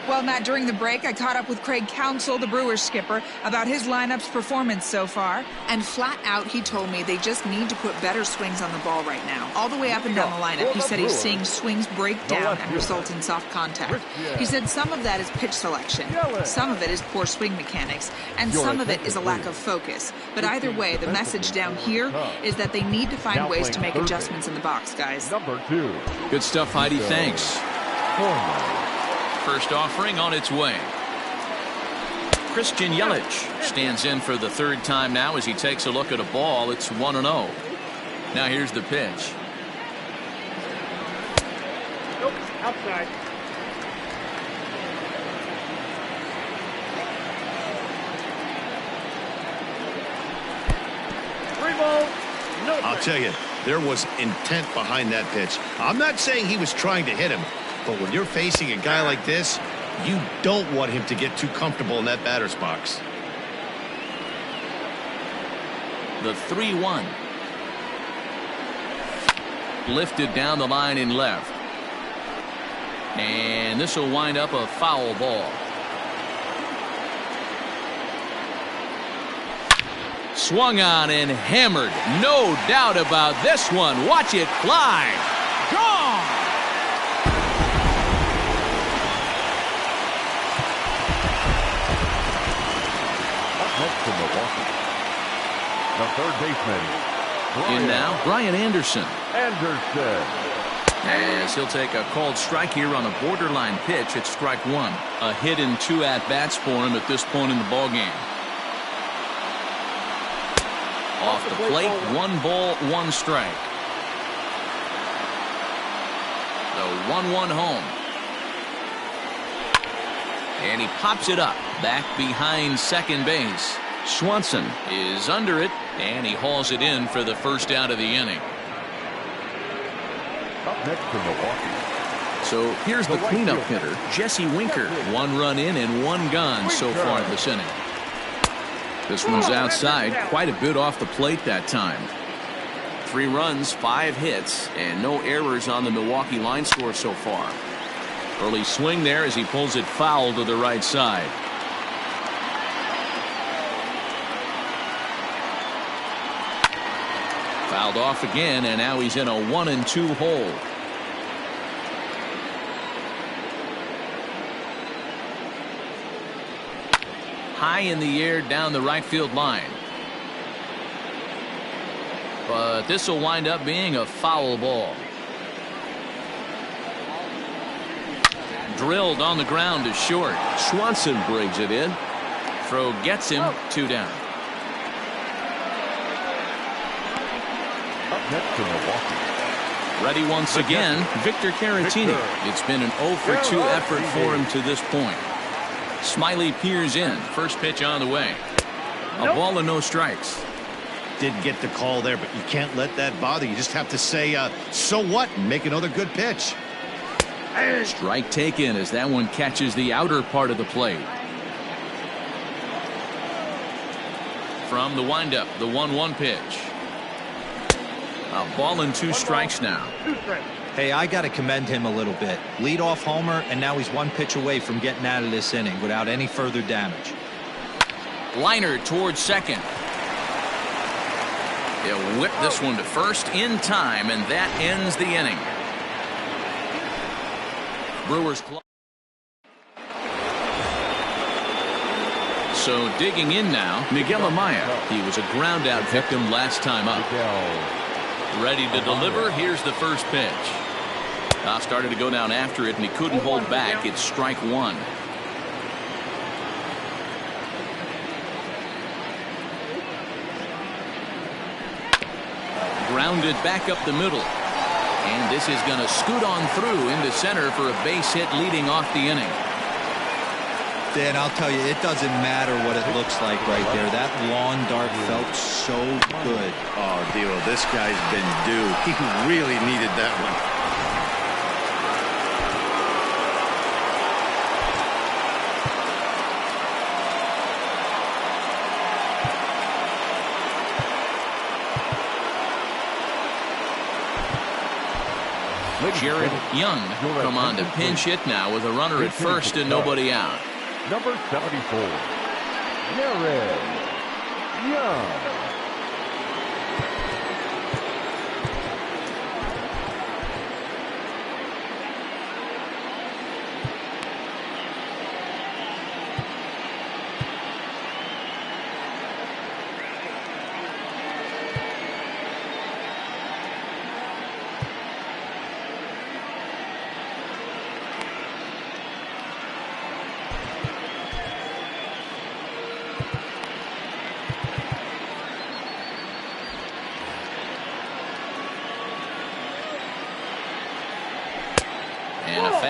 Well, Matt, during the break, I caught up with Craig Counsell, the Brewers skipper, about his lineup's performance so far. And flat out, he told me they just need to put better swings on the ball right now. All the way up and down the lineup, he said he's seeing swings break down and result in soft contact. He said some of that is pitch selection, some of it is poor swing mechanics, and some of it is a lack of focus. But either way, the message down here is that they need to find ways to make adjustments in the box, guys. Good stuff, Heidi. Thanks. First offering on its way. Christian Yelich stands in for the third time now as he takes a look at a ball. It's 1-0. Now here's the pitch. Nope, outside. I'll tell you, there was intent behind that pitch. I'm not saying he was trying to hit him, but when you're facing a guy like this, you don't want him to get too comfortable in that batter's box. The 3-1. Lifted down the line in left. And this will wind up a foul ball. Swung on and hammered. No doubt about this one. Watch it fly. Gone. Up next to Milwaukee, the third baseman. In now, Brian Anderson. As he'll take a called strike here on a borderline pitch at strike one. A hit and 2 at-bats for him at this point in the ballgame. Off the plate, 1 ball, 1 strike. The 1-1 home. And he pops it up back behind second base. Swanson is under it, and he hauls it in for the first out of the inning. Up next to Milwaukee. So here's the cleanup hitter, Jesse Winker. 1 run in and 1 gone so far this inning. This one's outside, quite a bit off the plate that time. 3 runs, 5 hits, and no errors on the Milwaukee line score so far. Early swing there as he pulls it foul to the right side. Fouled off again, and now he's in a 1-2 hole. High in the air down the right field line. But this will wind up being a foul ball. Drilled on the ground to short. Swanson brings it in. Throw gets him. 2 down. Up next to Milwaukee. Ready once again, Victor Caratini. It's been an 0 for 2 effort for him to this point. Smyly peers in. First pitch on the way. A ball and no strikes. Did get the call there, but you can't let that bother. You just have to say, so what, and make another good pitch. Strike taken as that one catches the outer part of the plate. From the windup, the 1-1 pitch. A ball and 2 strikes now. Hey, I got to commend him a little bit. Leadoff homer, and now he's 1 pitch away from getting out of this inning without any further damage. Liner towards second. He'll whip this one to first in time, and that ends the inning. Brewers. So digging in now, Miguel Amaya. He was a ground out victim last time up. Ready to deliver. Here's the first pitch. Started to go down after it, and he couldn't hold back. It's strike 1. Grounded back up the middle. And this is going to scoot on through into center for a base hit leading off the inning. Dan, I'll tell you, it doesn't matter what it looks like right there. That lawn dart felt so good. Oh, Dio, this guy's been due. He really needed that one. Jared Young come on to pinch hit now with a runner at first and nobody out. Number 74, Jared Young.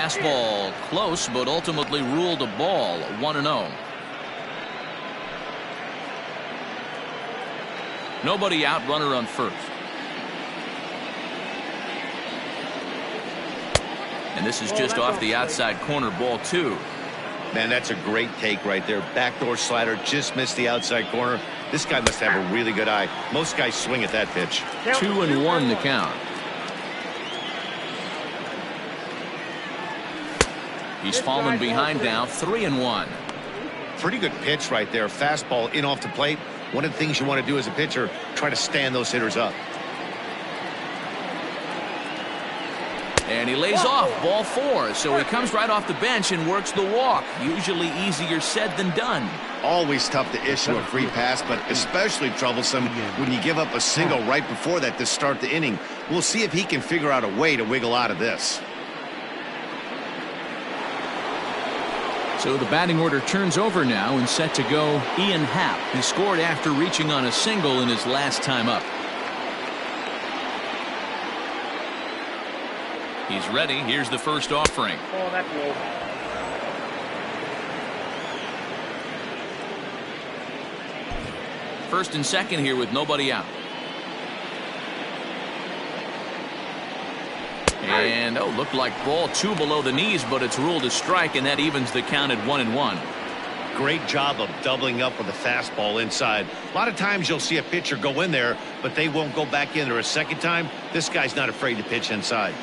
Fastball close, but ultimately ruled a ball. 1-0. Nobody out, runner on first. And this is just off the outside corner, ball 2. Man, that's a great take right there. Backdoor slider just missed the outside corner. This guy must have a really good eye. Most guys swing at that pitch. 2-1 the count. He's fallen behind now. 3-1. Pretty good pitch right there. Fastball in off the plate. One of the things you want to do as a pitcher, try to stand those hitters up. And he lays off, ball 4. So he comes right off the bench and works the walk. Usually easier said than done. Always tough to issue a free pass, but especially troublesome when you give up a single right before that to start the inning. We'll see if he can figure out a way to wiggle out of this. So the batting order turns over now and set to go Ian Happ, who scored after reaching on a single in his last time up. He's ready. Here's the first offering. Oh, that's low. First and second here with nobody out. And looked like ball 2 below the knees, but it's ruled a strike, and that evens the count at 1-1. Great job of doubling up with a fastball inside. A lot of times you'll see a pitcher go in there, but they won't go back in there a second time. This guy's not afraid to pitch inside.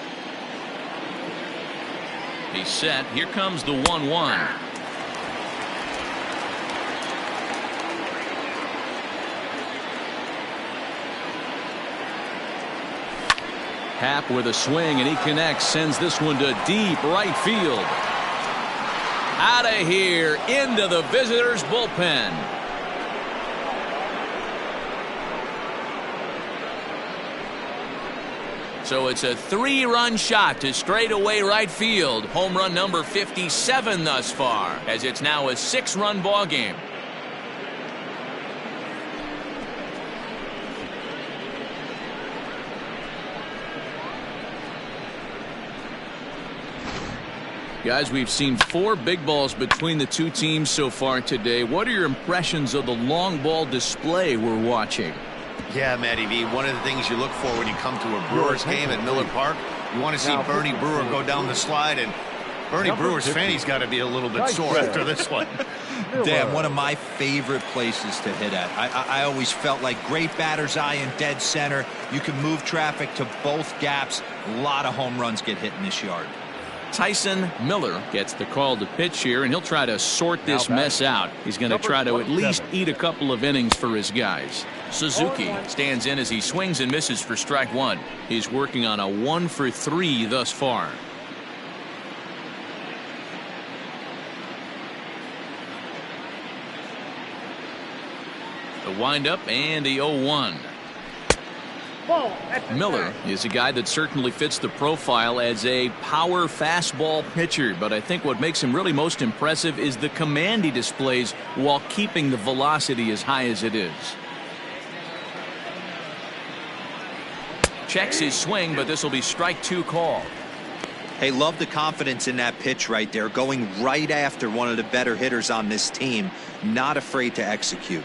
He's set. Here comes the 1-1. Happ with a swing, and he connects, sends this one to deep right field. Out of here, into the visitors' bullpen. So it's a 3-run shot to straightaway right field. Home run number 57 thus far, as it's now a 6-run ball game. Guys, we've seen 4 big balls between the two teams so far today. What are your impressions of the long ball display we're watching? Yeah, Matty V, one of the things you look for when you come to a Brewers game at Miller Park, you want to see Bernie Brewer go down the slide, and Bernie Brewer's fanny's got to be a little bit sore after this one. Dan, one of my favorite places to hit at. I always felt like great batter's eye in dead center. You can move traffic to both gaps. A lot of home runs get hit in this yard. Tyson Miller gets the call to pitch here, and he'll try to sort this mess out. He's going to try to at least eat a couple of innings for his guys. Suzuki stands in as he swings and misses for strike 1. He's working on a 1 for 3 thus far. The windup and the 0-1. Miller is a guy that certainly fits the profile as a power fastball pitcher, but I think what makes him really most impressive is the command he displays while keeping the velocity as high as it is. Checks his swing, but this will be strike 2 call. Hey, love the confidence in that pitch right there, going right after one of the better hitters on this team, not afraid to execute.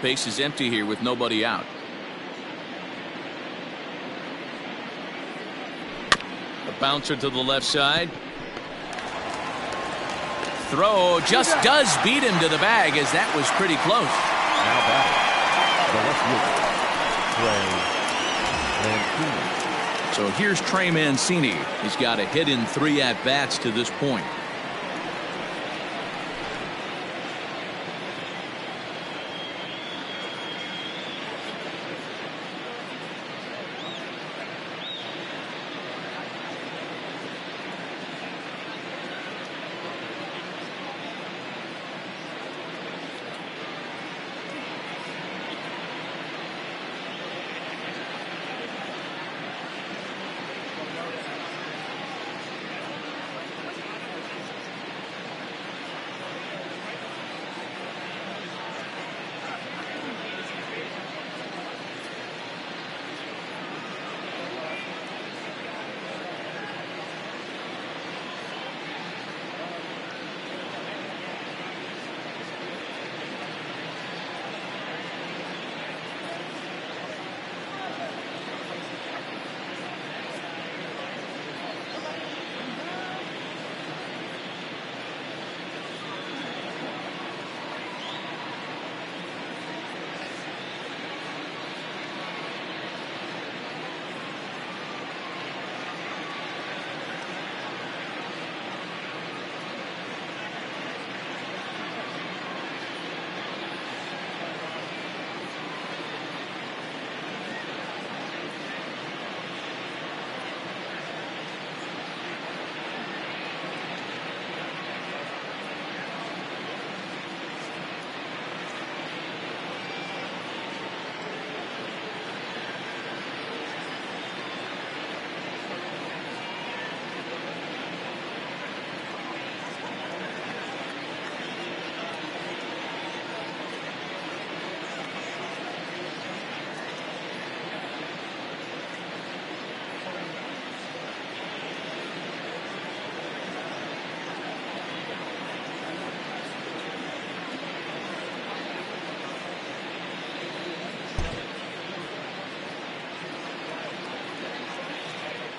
Base is empty here with nobody out. Bouncer to the left side. Throw just does beat him to the bag, as that was pretty close. Now batting, the left fielder, Trey Mancini. So here's Trey Mancini. He's got a hit in 3 at-bats to this point.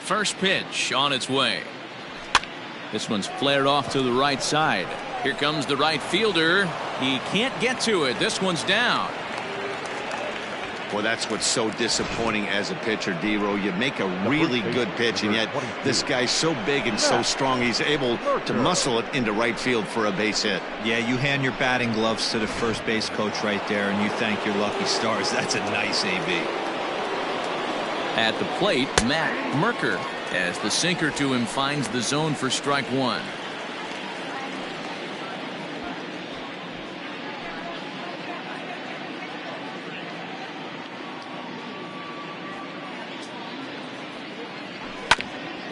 First pitch on its way. This one's flared off to the right side. Here comes the right fielder. He can't get to it. This one's down. Well, that's what's so disappointing as a pitcher, D-Row. You make a really good pitch, and yet this guy's so big and so strong, he's able to muscle it into right field for a base hit. Yeah, you hand your batting gloves to the first base coach right there, and you thank your lucky stars. That's a nice AB. At the plate, Matt Merker, as the sinker to him finds the zone for strike one.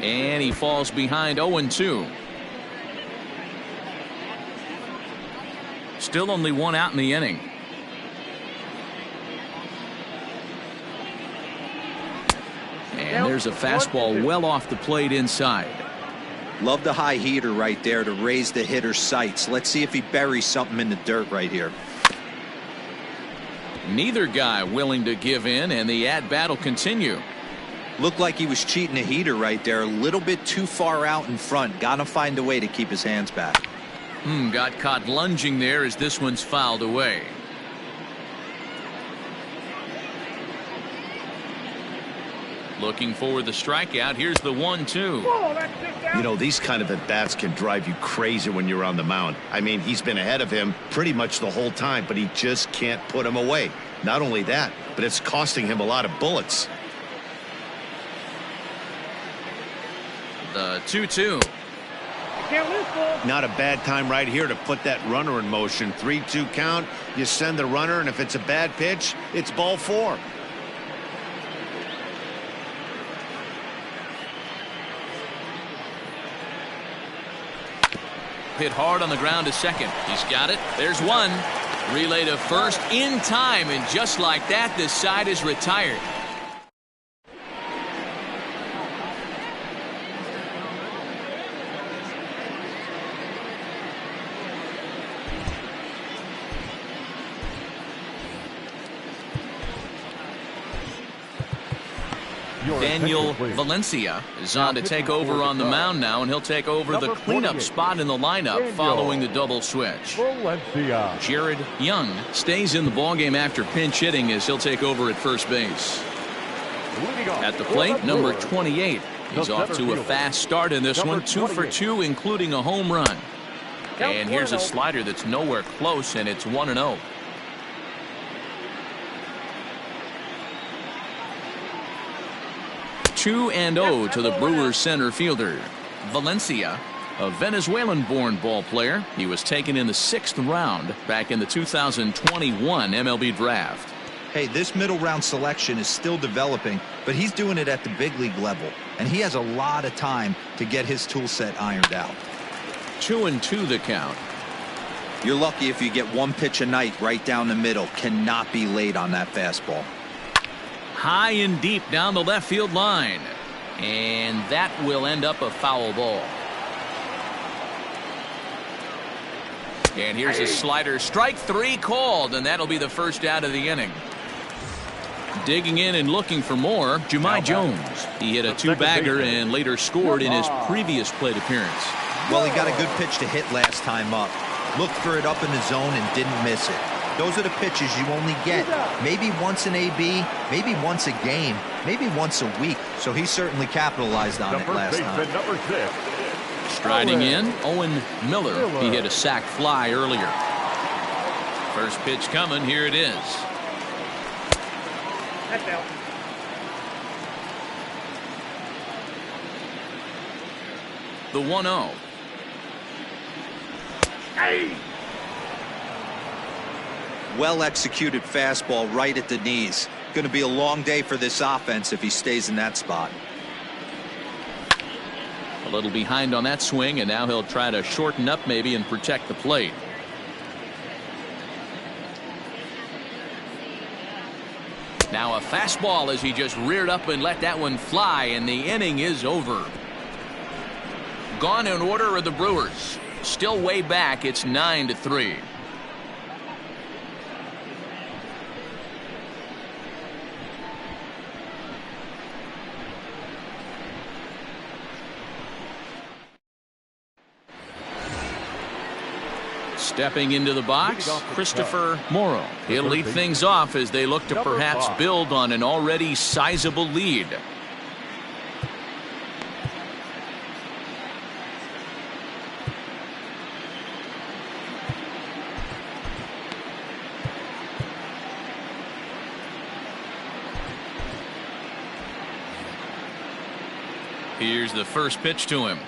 And he falls behind 0-2. Still only one out in the inning. And there's a fastball well off the plate inside. Love the high heater right there to raise the hitter's sights. Let's see if he buries something in the dirt right here. Neither guy willing to give in, and the at-bat will continue. Looked like he was cheating a heater right there. A little bit too far out in front. Gotta find a way to keep his hands back. Got caught lunging there as this one's fouled away. Looking for the strikeout. Here's the 1-2. You know, these kind of at-bats can drive you crazy when you're on the mound. I mean, he's been ahead of him pretty much the whole time, but he just can't put him away. Not only that, but it's costing him a lot of bullets. The 2-2. Not a bad time right here to put that runner in motion. 3-2 count. You send the runner, and if it's a bad pitch, it's ball four. Hit hard on the ground to second. He's got it. There's one. Relay to first in time, and just like that, this side is retired. Daniel Valencia is on to take over on the mound now, and he'll take over the cleanup spot in the lineup following the double switch. Jared Young stays in the ballgame after pinch hitting as he'll take over at first base. At the plate, number 28. He's off to a fast start in this one, 2 for 2, including a home run. And here's a slider that's nowhere close, and it's 1-0. (2-0) to the Brewers center fielder. Valencia, a Venezuelan-born ball player. He was taken in the 6th round back in the 2021 MLB draft. Hey, this middle round selection is still developing, but he's doing it at the big league level, and he has a lot of time to get his tool set ironed out. 2-2 the count. You're lucky if you get one pitch a night right down the middle. Cannot be late on that fastball. High and deep down the left field line, and that will end up a foul ball. And here's a slider. Strike 3 called, and that'll be the first out of the inning. Digging in and looking for more, Jahmai Jones. He hit a 2-bagger and later scored in his previous plate appearance. Well, he got a good pitch to hit last time up. Looked for it up in the zone and didn't miss it. Those are the pitches you only get maybe once an AB, maybe once a game, maybe once a week. So he certainly capitalized on it last time. Striding in, Owen Miller. He hit a sac fly earlier. First pitch coming. Here it is. The 1-0. Well executed fastball right at the knees. Going to be a long day for this offense if he stays in that spot. A little behind on that swing, and now he'll try to shorten up maybe and protect the plate. Now a fastball as he just reared up and let that one fly, and the inning is over. Gone in order are the Brewers. Still way back. It's 9-3. Stepping into the box, Christopher Morrow. He'll lead things off as they look to perhaps build on an already sizable lead. Here's the first pitch to him.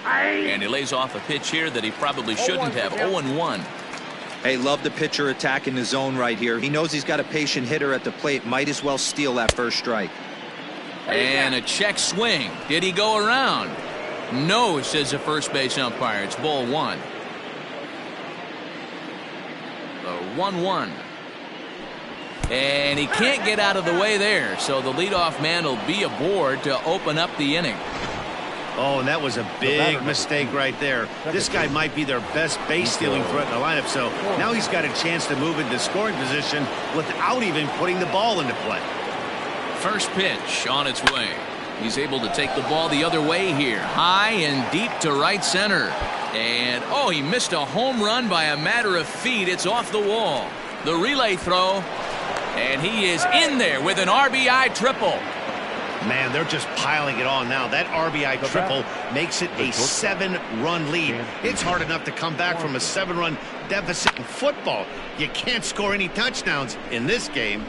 And he lays off a pitch here that he probably shouldn't have. 0-1. Hey, love the pitcher attacking the zone right here. He knows he's got a patient hitter at the plate. Might as well steal that first strike. And a check swing. Did he go around? No, says the first base umpire. It's ball 1. The 1-1. And he can't get out of the way there, so the leadoff man will be aboard to open up the inning. Oh, and that was a big mistake right there. This guy might be their best base-stealing threat in the lineup, so now he's got a chance to move into scoring position without even putting the ball into play. First pitch on its way. He's able to take the ball the other way here. High and deep to right center. And, oh, he missed a home run by a matter of feet. It's off the wall. The relay throw. And he is in there with an RBI triple. Man, they're just piling it on now. That RBI triple makes it a 7-run lead. It's hard enough to come back from a 7-run deficit in football. You can't score any touchdowns in this game.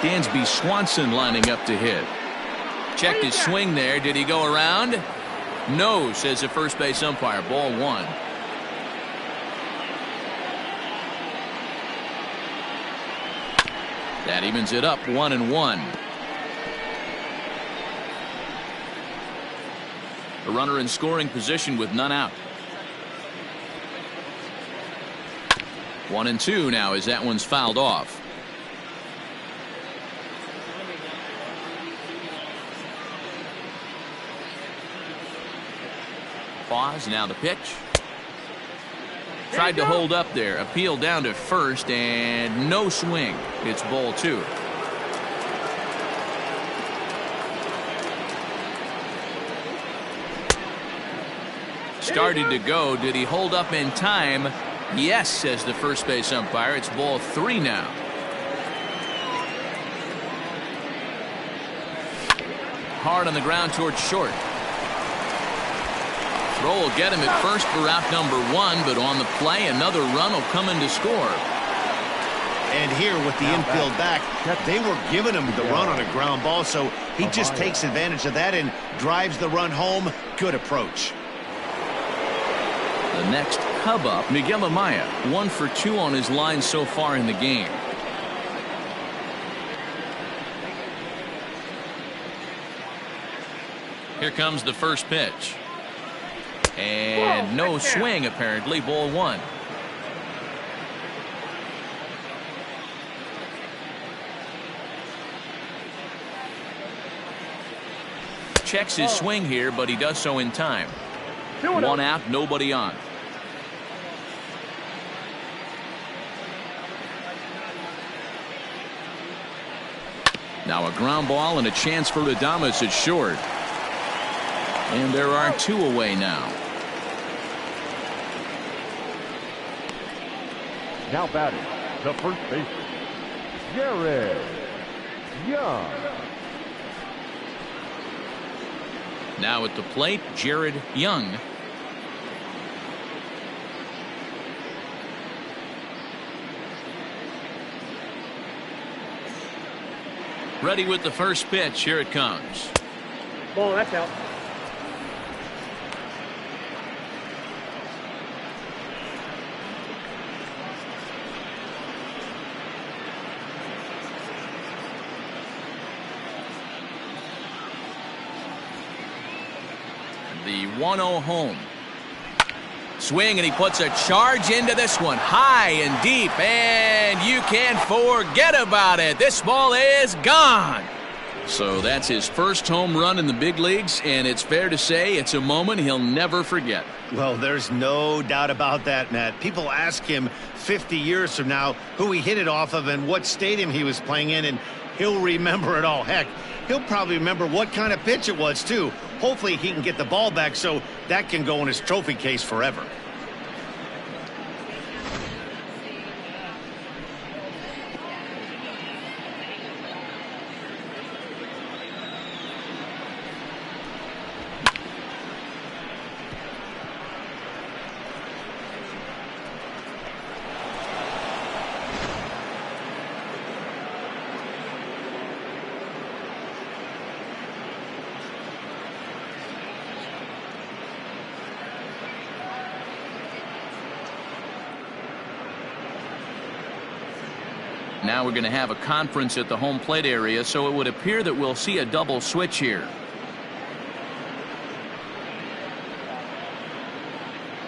Dansby Swanson lining up to hit. Checked his swing there. Did he go around? No, says the first base umpire. Ball 1. That evens it up 1-1. A runner in scoring position with none out. 1-2 now as that one's fouled off. Pause, now the pitch. Tried to hold up there. Appeal down to first and no swing. It's ball 2. Started to go. Did he hold up in time? Yes, says the first base umpire. It's ball 3 now. Hard on the ground towards short. Throw will get him at first for out number 1, but on the play, another run will come in to score. And here with the infield back, they were giving him the run on a ground ball, so he just takes advantage of that and drives the run home. Good approach. The next Cub up, Miguel Amaya, 1 for 2 on his line so far in the game. Here comes the first pitch. And no swing, apparently. Ball 1. Checks his swing here, but he does so in time. 1 out, nobody on. Now a ground ball and a chance for Adames at short. And there are 2 away now. Now batting, the first baseman, Jared Young. Now at the plate, Jared Young. Ready with the first pitch. Here it comes. Ball, that's out. The 1-0 home. Swing, and he puts a charge into this one. High and deep, and you can't forget about it. This ball is gone. So that's his first home run in the big leagues, and it's fair to say it's a moment he'll never forget. Well, there's no doubt about that, Matt. People ask him 50 years from now who he hit it off of and what stadium he was playing in, and he'll remember it all. Heck, he'll probably remember what kind of pitch it was, too. Hopefully he can get the ball back so that can go in his trophy case forever. Now we're going to have a conference at the home plate area, so it would appear that we'll see a double switch here.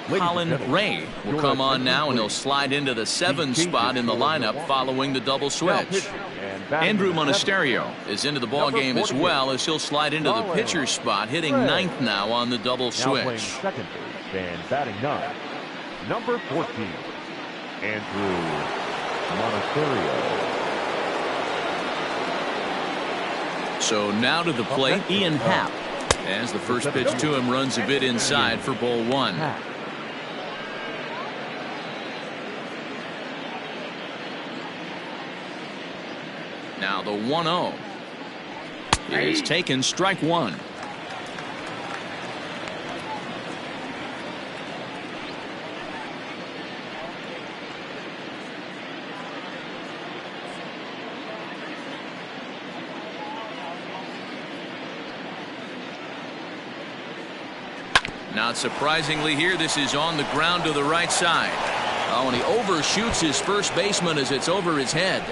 Colin Ray will come on now, and he'll slide into the 7 spot in the lineup following the double switch. Andrew Monasterio is into the ball game as well, as he'll slide into the pitcher spot, hitting 9th now on the double switch. Second base and batting 9, number 14, Andrew Monasterio. So now to the plate, Ian Happ, as the first pitch to him runs a bit inside for ball 1. Now the 1-0 is taken, strike 1. Not surprisingly here, this is on the ground to the right side. Oh, and he overshoots his first baseman as it's over his head.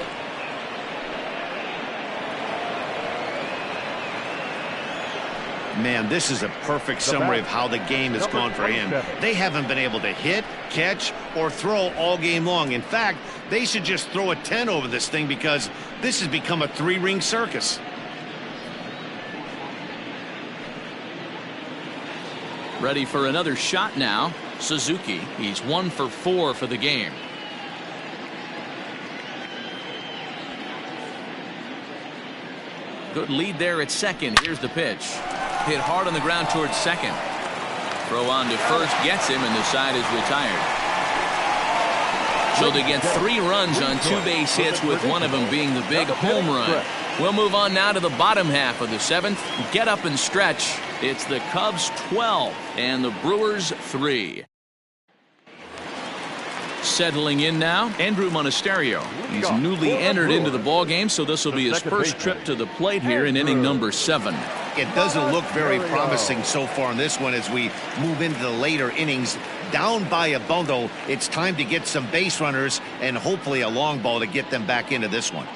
Man, this is a perfect summary of how the game has gone for him. They haven't been able to hit, catch, or throw all game long. In fact, they should just throw a 10 over this thing because this has become a 3-ring circus. Ready for another shot now. Suzuki, he's 1 for 4 for the game. Good lead there at second. Here's the pitch. Hit hard on the ground towards second. Throw on to first gets him, and the side is retired. So they get 3 runs on 2 base hits, with one of them being the big home run. We'll move on now to the bottom half of the 7th. Get up and stretch. It's the Cubs 12 and the Brewers 3. Settling in now, Andrew Monasterio. He's newly entered into the ball game, so this will be his first trip to the plate here in inning number 7. It doesn't look very promising so far in this one as we move into the later innings. Down by a bundle, it's time to get some base runners and hopefully a long ball to get them back into this one.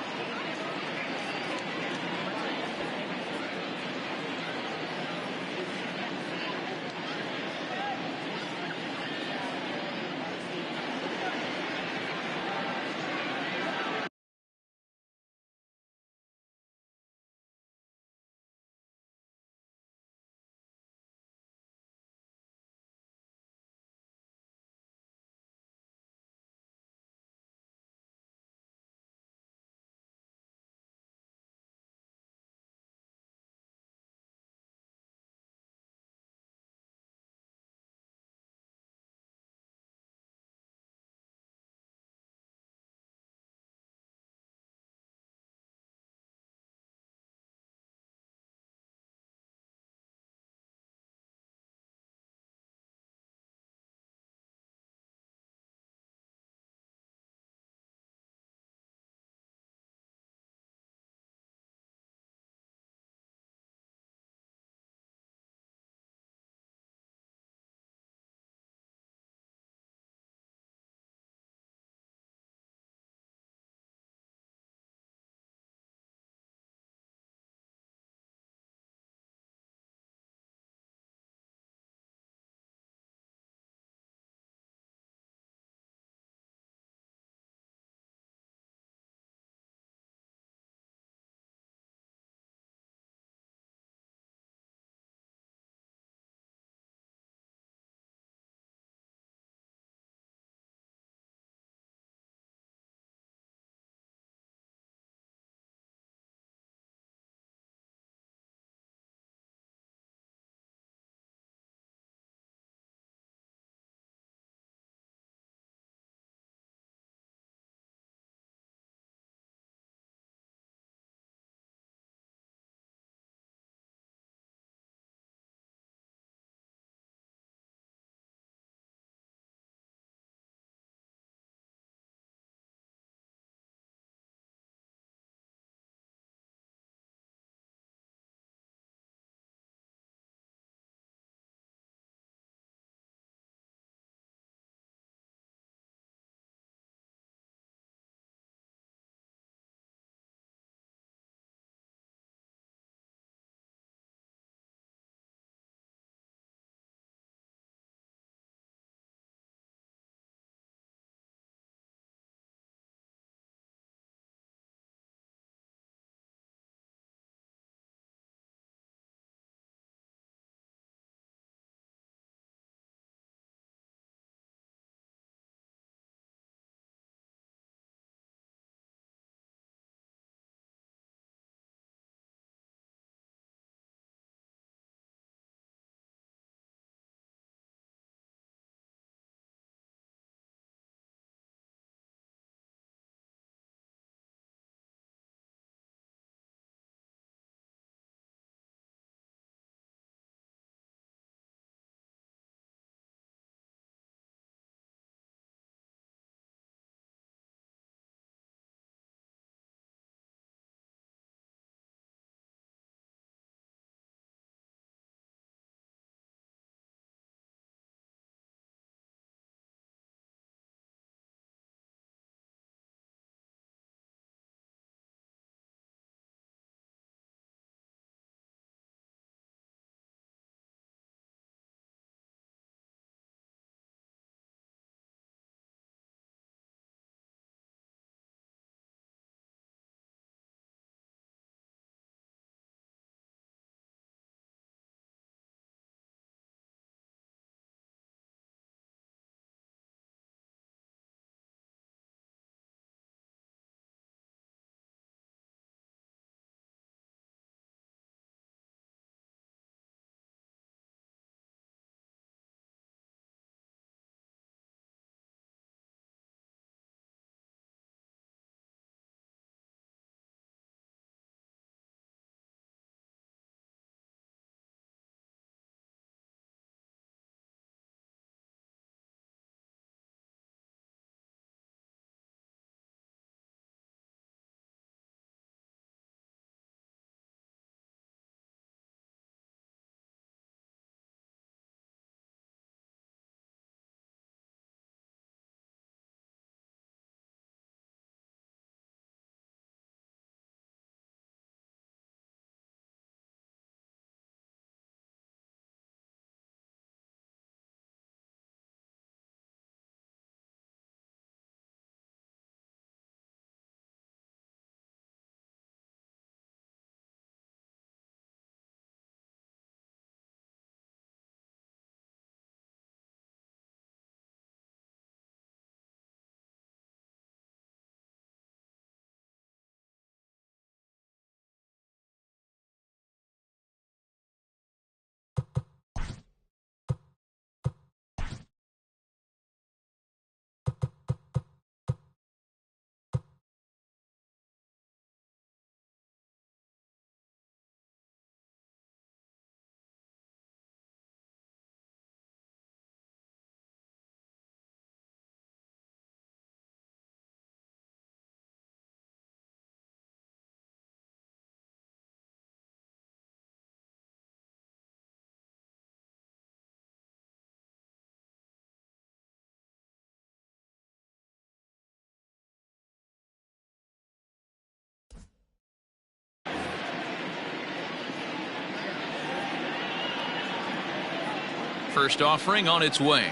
First offering on its way.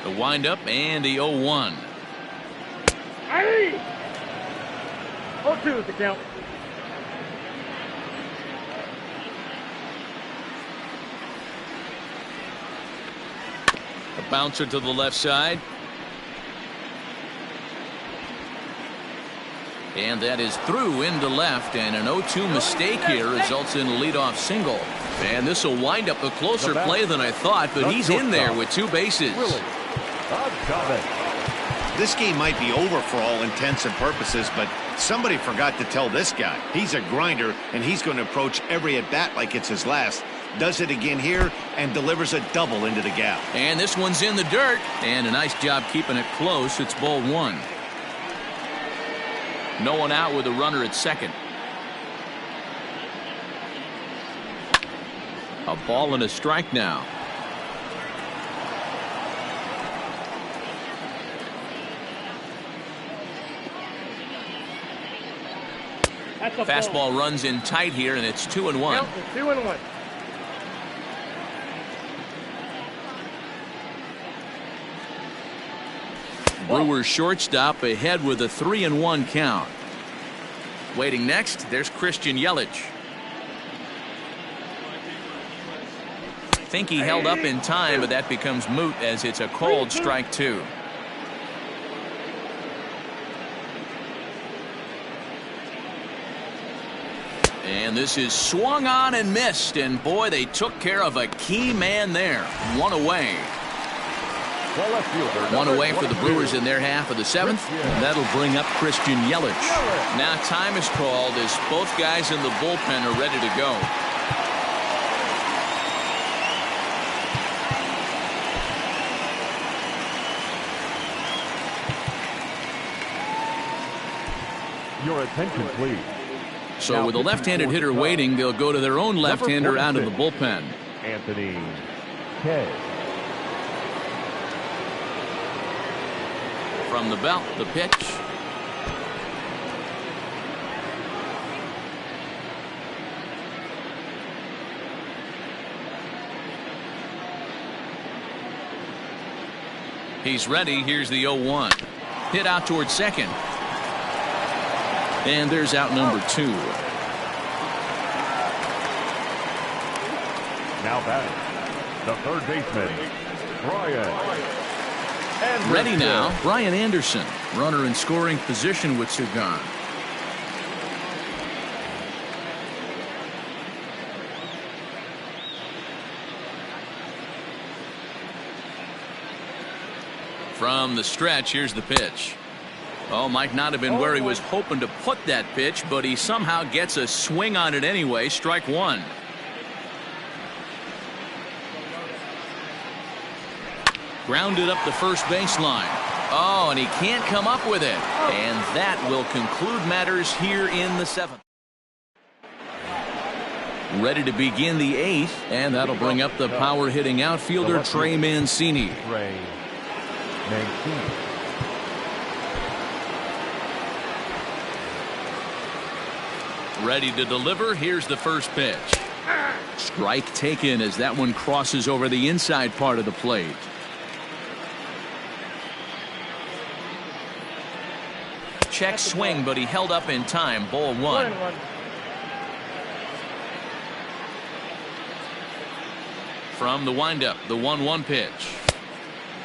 The windup and the 0-1. 0-2 is the count. A bouncer to the left side. And that is through into left, and an 0-2 mistake here results in a leadoff single. And this will wind up a closer play than I thought, but he's in there with 2 bases. This game might be over for all intents and purposes, but somebody forgot to tell this guy. He's a grinder, and he's going to approach every at-bat like it's his last. Does it again here and delivers a double into the gap. And this one's in the dirt, and a nice job keeping it close. It's ball 1. No one out with a runner at second. A ball and a strike now. Fastball runs in tight here, and it's 2-1. 2-1. Brewers shortstop ahead with a 3-1 count. Waiting next, there's Christian Yelich. Think he held up in time, but that becomes moot as it's a called strike 2. And this is swung on and missed, and boy, they took care of a key man there. 1 away. 1 away for the Brewers in their half of the 7th, and that'll bring up Christian Yelich. Now time is called as both guys in the bullpen are ready to go. Your attention, please. So with a left-handed hitter waiting, they'll go to their own left-hander out of the bullpen. Anthony K. From the belt, the pitch. He's ready. Here's the 0-1. Hit out towards second. And there's out number 2. Now batting, the third baseman, Brian. Ready now, Brian Anderson. Runner in scoring position with 2 gone. From the stretch, here's the pitch. Oh, might not have been where he was hoping to put that pitch, but he somehow gets a swing on it anyway. Strike 1. Grounded up the first baseline. Oh, and he can't come up with it. And that will conclude matters here in the 7th. Ready to begin the 8th, and that'll bring up the power-hitting outfielder Trey Mancini. Ready to deliver. Here's the first pitch. Strike taken as that one crosses over the inside part of the plate. Check swing, but he held up in time. Ball 1. From the windup, the 1-1 pitch.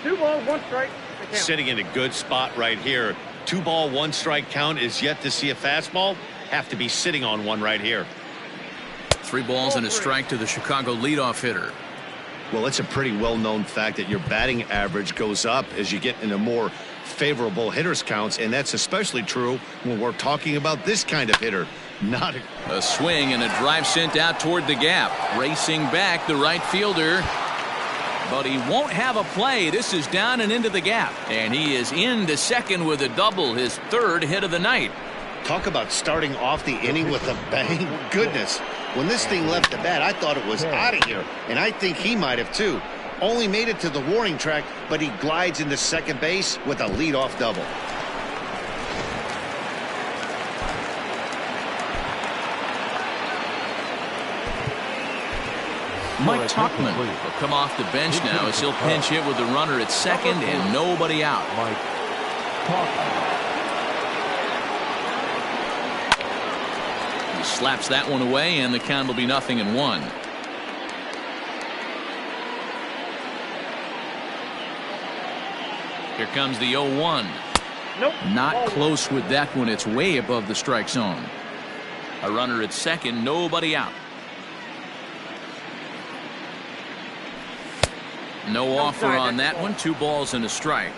2 balls, 1 strike. Sitting in a good spot right here. 2 ball, 1 strike count is yet to see a fastball. Have to be sitting on one right here. 3 balls and a strike to the Chicago leadoff hitter. Well, it's a pretty well-known fact that your batting average goes up as you get into more favorable hitters counts, and that's especially true when we're talking about this kind of hitter. Not a swing and a drive sent out toward the gap. Racing back, the right fielder. But he won't have a play. This is down and into the gap. And he is into second with a double, his 3rd hit of the night. Talk about starting off the inning with a bang. Goodness. When this thing left the bat, I thought it was out of here. And I think he might have too. Only made it to the warning track, but he glides into second base with a leadoff double. Mike Tuchman will come off the bench now as he'll pinch hit with the runner at second and nobody out. Mike Tuchman. He slaps that one away, and the count will be 0-1. Here comes the 0-1. Nope. Not close with that one. It's way above the strike zone. A runner at second, nobody out. No offer on that one. 2 balls and a strike.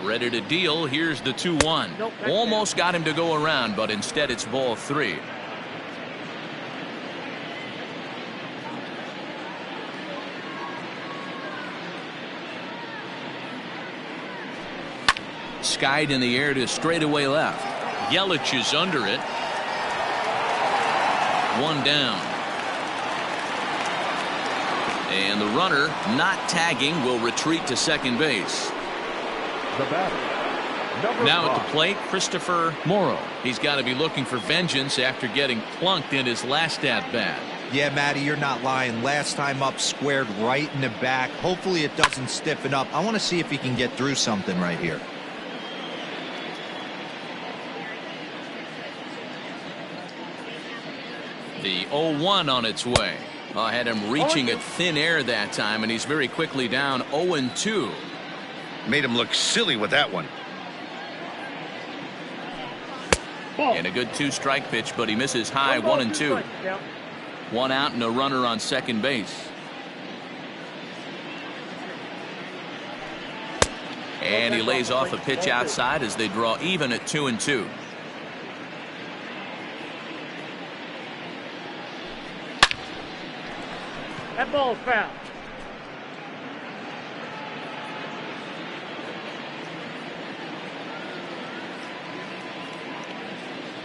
Ready to deal. Here's the 2-1. Almost got him to go around, but instead it's ball 3. Skied in the air to straightaway left. Yelich is under it. 1 down. And the runner, not tagging, will retreat to second base. The batter. Now at the plate, Christopher Morrow. He's got to be looking for vengeance after getting plunked in his last at-bat. Yeah, Matty, you're not lying. Last time up, squared right in the back. Hopefully it doesn't stiffen up. I want to see if he can get through something right here. The 0-1 on its way. I had him reaching at thin air that time, and he's very quickly down 0-2. Made him look silly with that one. And a good 2-strike pitch, but he misses high. 1-2. 1 out and a runner on second base. And he lays off a pitch outside as they draw even at 2-2. That ball's foul.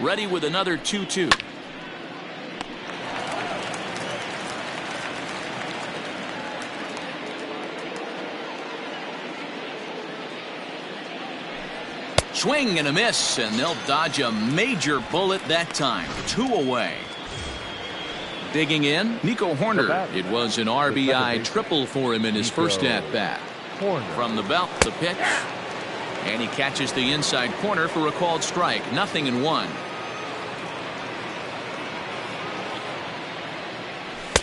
Ready with another 2-2. Swing and a miss, and they'll dodge a major bullet that time. 2 away. Digging in, Nico Horner. It was an RBI triple for him in his first at-bat. From the belt, the pitch. And he catches the inside corner for a called strike. 0-1.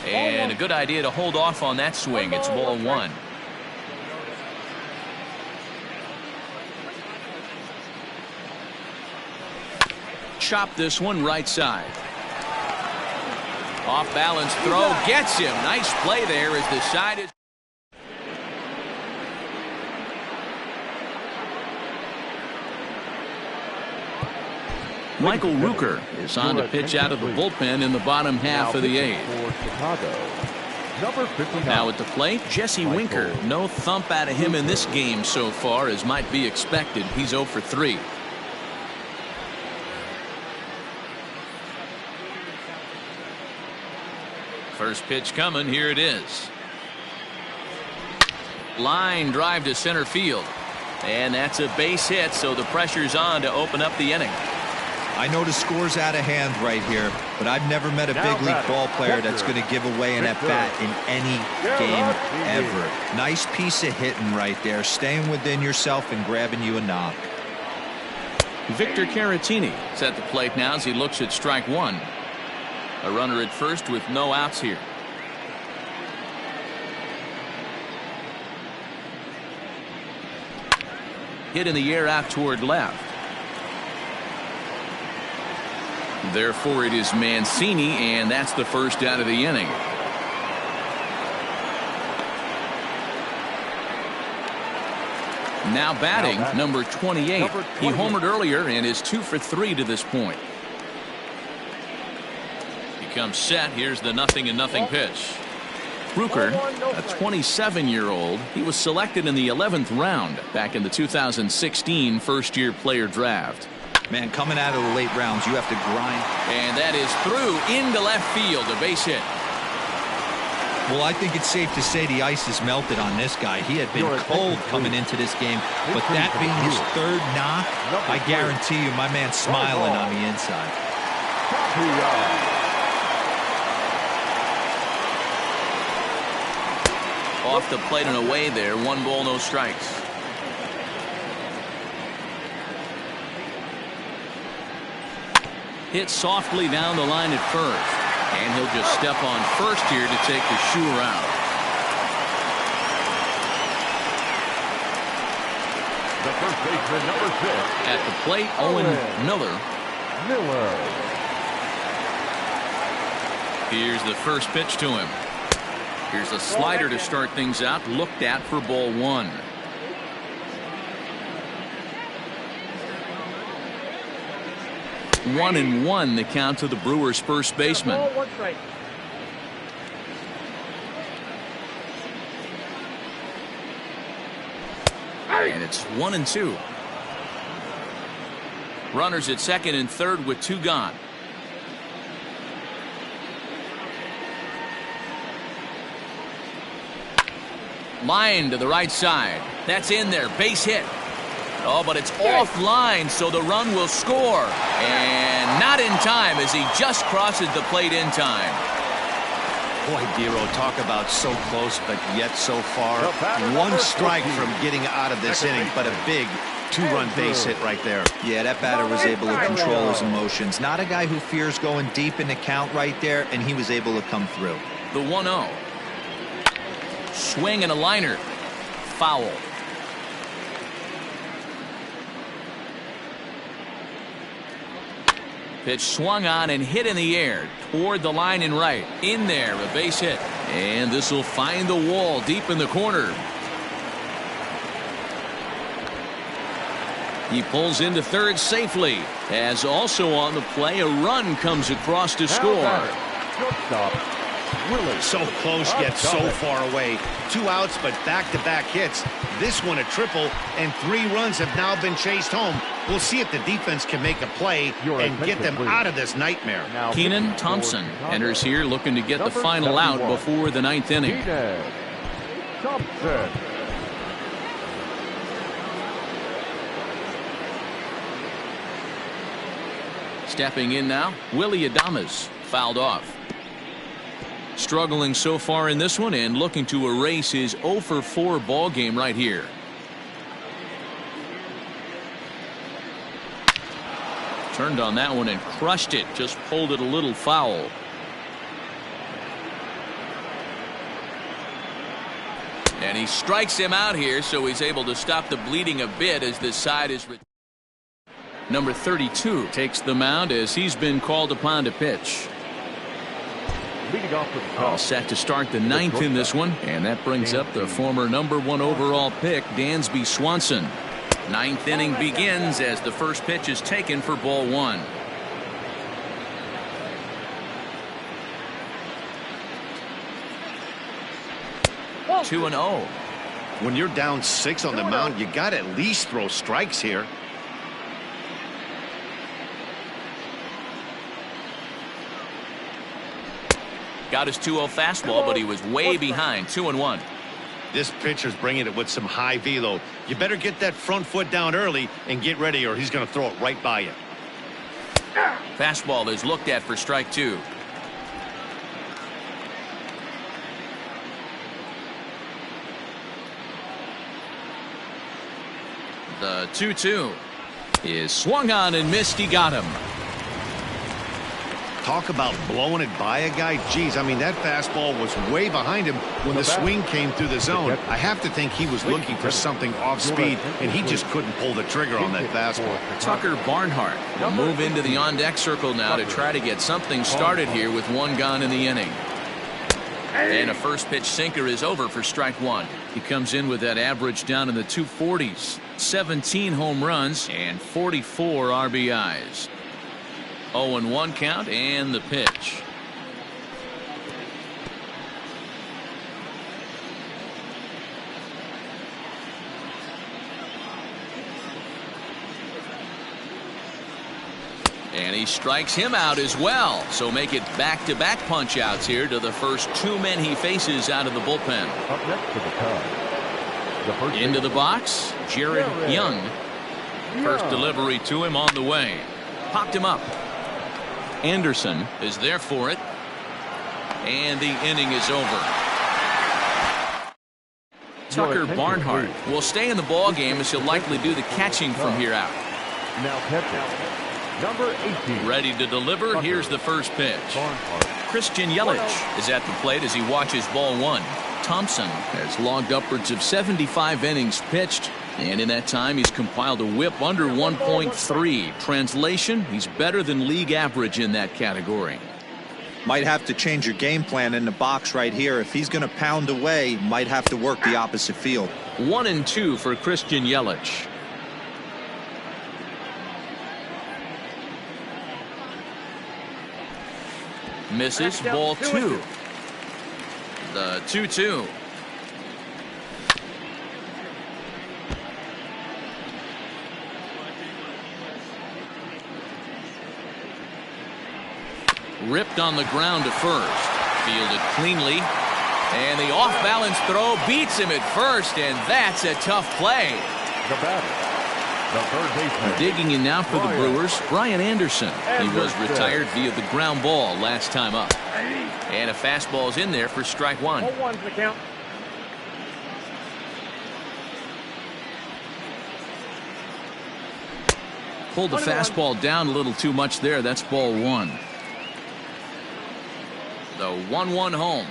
And a good idea to hold off on that swing. It's ball 1. Chop this one right side. Off balance throw gets him. Nice play there as the side is. Michael Rooker is on to pitch out of the bullpen in the bottom half of the 8th. Now at the plate, Jesse Winker. No thump out of him in this game so far, as might be expected. He's 0 for 3. First pitch coming. Here it is. Line drive to center field. And that's a base hit, so the pressure's on to open up the inning. I know the score's out of hand right here, but I've never met a big league ball player that's going to give away an at-bat in any game ever. Nice piece of hitting right there, staying within yourself and grabbing you a knock. Victor Caratini is at the plate now as he looks at strike 1. A runner at first with no outs here. Hit in the air out toward left. Therefore it is Mancini, and that's the first out of the inning. Now batting, number 28. He homered earlier and is 2 for 3 to this point. He comes set. Here's the 0-0 pitch. Rooker, a 27-year-old, he was selected in the 11th round back in the 2016 first-year player draft. Man, coming out of the late rounds, you have to grind. And that is through into left field, a base hit. Well, I think it's safe to say the ice is melted on this guy. He had been cold coming into this game, but that being his third knock, I guarantee you my man's smiling on the inside. Off the plate and away there. 1 ball, no strikes. Hit softly down the line at first. And he'll just step on first here to take the shooter out. The first baseman, number 6. At the plate, Owen Miller. Here's the first pitch to him. Here's a slider to start things out. Looked at for ball 1. One and one, the count to the Brewers' first baseman. And it's 1-2. Runners at second and third with 2 gone. Line to the right side. That's in there. Base hit. Oh, but it's offline, so the run will score. And not in time as he just crosses the plate in time. Boy, Dero, talk about so close, but yet so far. 1 strike from getting out of this inning, but a big 2-run base hit right there. Yeah, that batter was able to control his emotions. Not a guy who fears going deep in the count right there, and he was able to come through. The 1-0. Swing and a liner. Foul. Pitch swung on and hit in the air toward the line and right. In there, a base hit. And this will find the wall deep in the corner. He pulls into third safely. As also on the play, a run comes across to score. So close yet so far away. 2 outs, but back-to-back hits. This one a triple, and 3 runs have now been chased home. We'll see if the defense can make a play and get them out of this nightmare. Keenan Thompson enters here looking to get the final out before the 9th inning. Thompson. Stepping in now, Willie Adames, fouled off. Struggling so far in this one and looking to erase his 0 for 4 ball game right here. Turned on that one and crushed it. Just pulled it a little foul. And he strikes him out here, so he's able to stop the bleeding a bit as this side is. Number 32 takes the mound as he's been called upon to pitch. All set to start the 9th in this one, and that brings up the former number 1 overall pick, Dansby Swanson. 9th inning begins as the first pitch is taken for ball 1. Oh. 2-0. When you're down 6 on the mound, you got to at least throw strikes here. Got his 2-0 fastball, but he was way behind. 2-1. This pitcher's bringing it with some high velo. You better get that front foot down early and get ready, or he's going to throw it right by you. Fastball is looked at for strike 2. The 2-2 is swung on and missed. He got him. Talk about blowing it by a guy. Geez, I mean, that fastball was way behind him when the swing came through the zone. I have to think he was looking for something off speed, and he just couldn't pull the trigger on that fastball. Tucker Barnhart will move into the on-deck circle now to try to get something started here with 1 gone in the inning. And a first pitch sinker is over for strike 1. He comes in with that average down in the 240s. 17 home runs and 44 RBIs. 0-1 count and the pitch. And he strikes him out as well. So make it back-to-back punch-outs here to the first 2 men he faces out of the bullpen. Up next to the Cubs. Into the box, Jared Young. First delivery to him on the way. Popped him up. Anderson is there for it. And the inning is over. Tucker Barnhart will stay in the ball game as he'll likely do the catching from here out. Now catching, number 18. Ready to deliver. Here's the first pitch. Christian Yelich is at the plate as he watches ball 1. Thompson has logged upwards of 75 innings pitched, and in that time he's compiled a whip under 1.3. Translation, he's better than league average in that category. Might have to change your game plan in the box right here. If he's going to pound away, might have to work the opposite field. 1-2 for Christian Yelich. Misses, ball 2. The 2-2. Ripped on the ground to first. Fielded cleanly. And the off-balance throw beats him at first, and that's a tough play. The batter, the third baseman. Digging in now for the Brewers, Brian Anderson. He was retired via the ground ball last time up. And a fastball's in there for strike 1. 0-1's the count. Pulled the fastball down a little too much there. That's ball 1. The 1-1 home.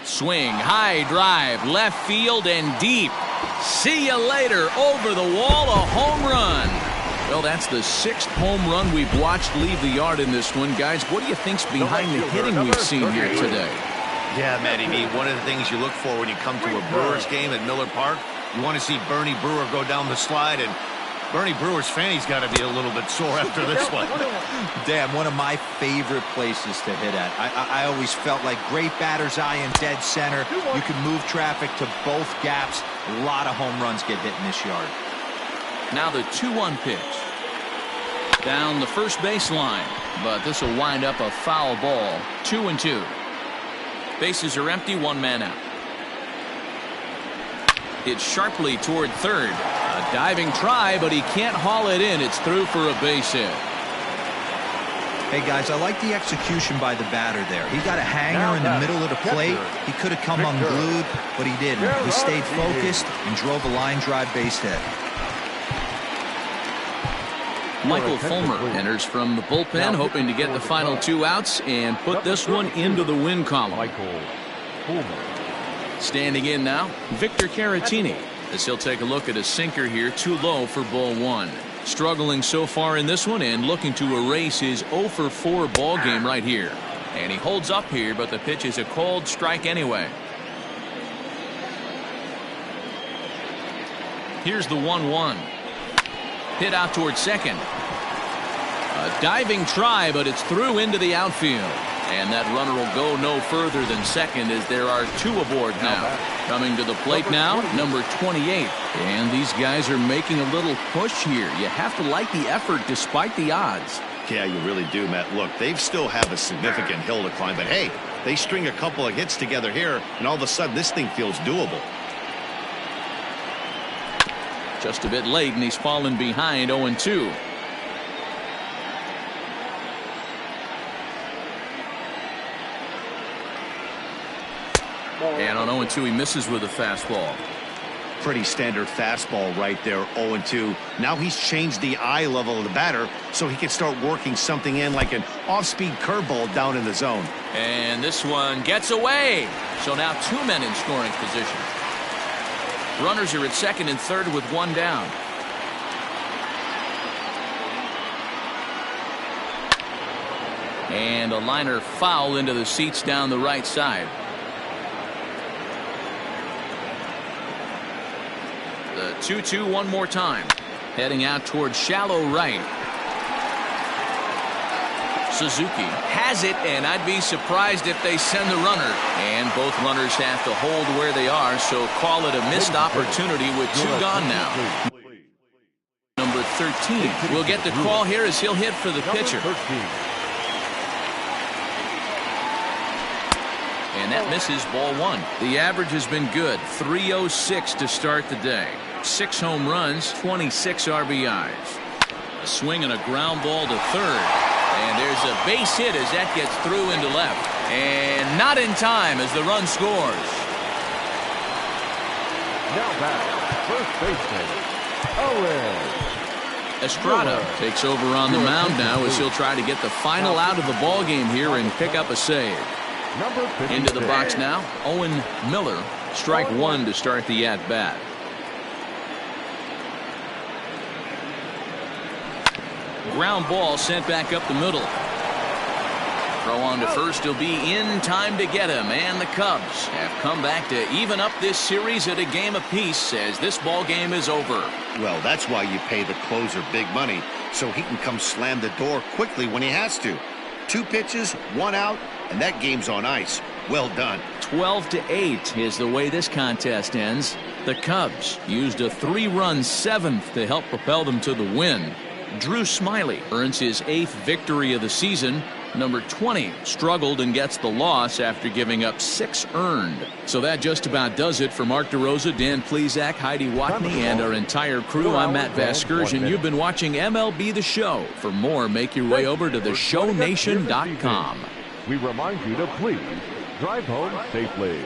Swing, high drive, left field and deep. See you later. Over the wall, a home run. Well, that's the 6th home run we've watched leave the yard in this one. Guys, what do you think's behind the hitting we've seen here today? Yeah, Matty B, one of the things you look for when you come to a Brewers game at Miller Park, you want to see Bernie Brewer go down the slide, and Bernie Brewer's fan, he's got to be a little bit sore after this one. Dan, one of my favorite places to hit at. I always felt like great batter's eye in dead center. You can move traffic to both gaps. A lot of home runs get hit in this yard. Now the 2-1 pitch. Down the first base line, but this will wind up a foul ball. 2-2. Bases are empty, 1 man out. It's sharply toward third. A diving try, but he can't haul it in. It's through for a base hit. Hey, guys, I like the execution by the batter there. He got a hanger in the middle of the plate. He could have come unglued, but he didn't. He stayed focused and drove a line drive base hit. Michael Fulmer enters from the bullpen, hoping to get the final 2 outs and put this one into the win column. Michael Fulmer. Standing in now, Victor Caratini, as he'll take a look at a sinker here, too low for ball 1. Struggling so far in this one and looking to erase his 0-for-4 ball game right here. And he holds up here, but the pitch is a cold strike anyway. Here's the 1-1. Hit out towards second. A diving try, but it's through into the outfield. And that runner will go no further than second as there are 2 aboard now. Coming to the plate now, number 28. And these guys are making a little push here. You have to like the effort despite the odds. Yeah, you really do, Matt. Look, they still have a significant hill to climb, but hey, they string a couple of hits together here, and all of a sudden this thing feels doable. Just a bit late, and he's fallen behind 0-2. And on 0-2, he misses with a fastball. Pretty standard fastball right there, 0-2. Now he's changed the eye level of the batter so he can start working something in like an off-speed curveball down in the zone. And this one gets away. So now 2 men in scoring position. Runners are at second and third with 1 down. And a liner foul into the seats down the right side. The 2-2 one more time. Heading out towards shallow right. Suzuki has it, and I'd be surprised if they send the runner. And both runners have to hold where they are, so call it a missed opportunity with 2 gone now. Number 13. We'll get the call here as he'll hit for the pitcher. And that misses, ball 1. The average has been good, 306 to start the day. 6 home runs, 26 RBIs. A swing and a ground ball to third. And there's a base hit as that gets through into left. And not in time as the run scores. Now back, first baseman, Owen. Estrada takes over on the mound now as he'll try to get the final out of the ball game here and pick up a save. Into the box now, Owen Miller. Strike 1 to start the at-bat. Ground ball sent back up the middle. Throw on to first will be in time to get him, and the Cubs have come back to even up this series at a game apiece as this ball game is over. Well, that's why you pay the closer big money, so he can come slam the door quickly when he has to. 2 pitches, 1 out, and that game's on ice. Well done. 12-8 is the way this contest ends. The Cubs used a 3-run 7th to help propel them to the win. Drew Smyly earns his 8th victory of the season. Number 20 struggled and gets the loss after giving up 6 earned. So that just about does it for Mark DeRosa, Dan Plesac, Heidi Watney, and our entire crew. I'm Matt Vasgersian. You've been watching MLB The Show. For more, make your way over to theshownation.com. We remind you to please drive home safely.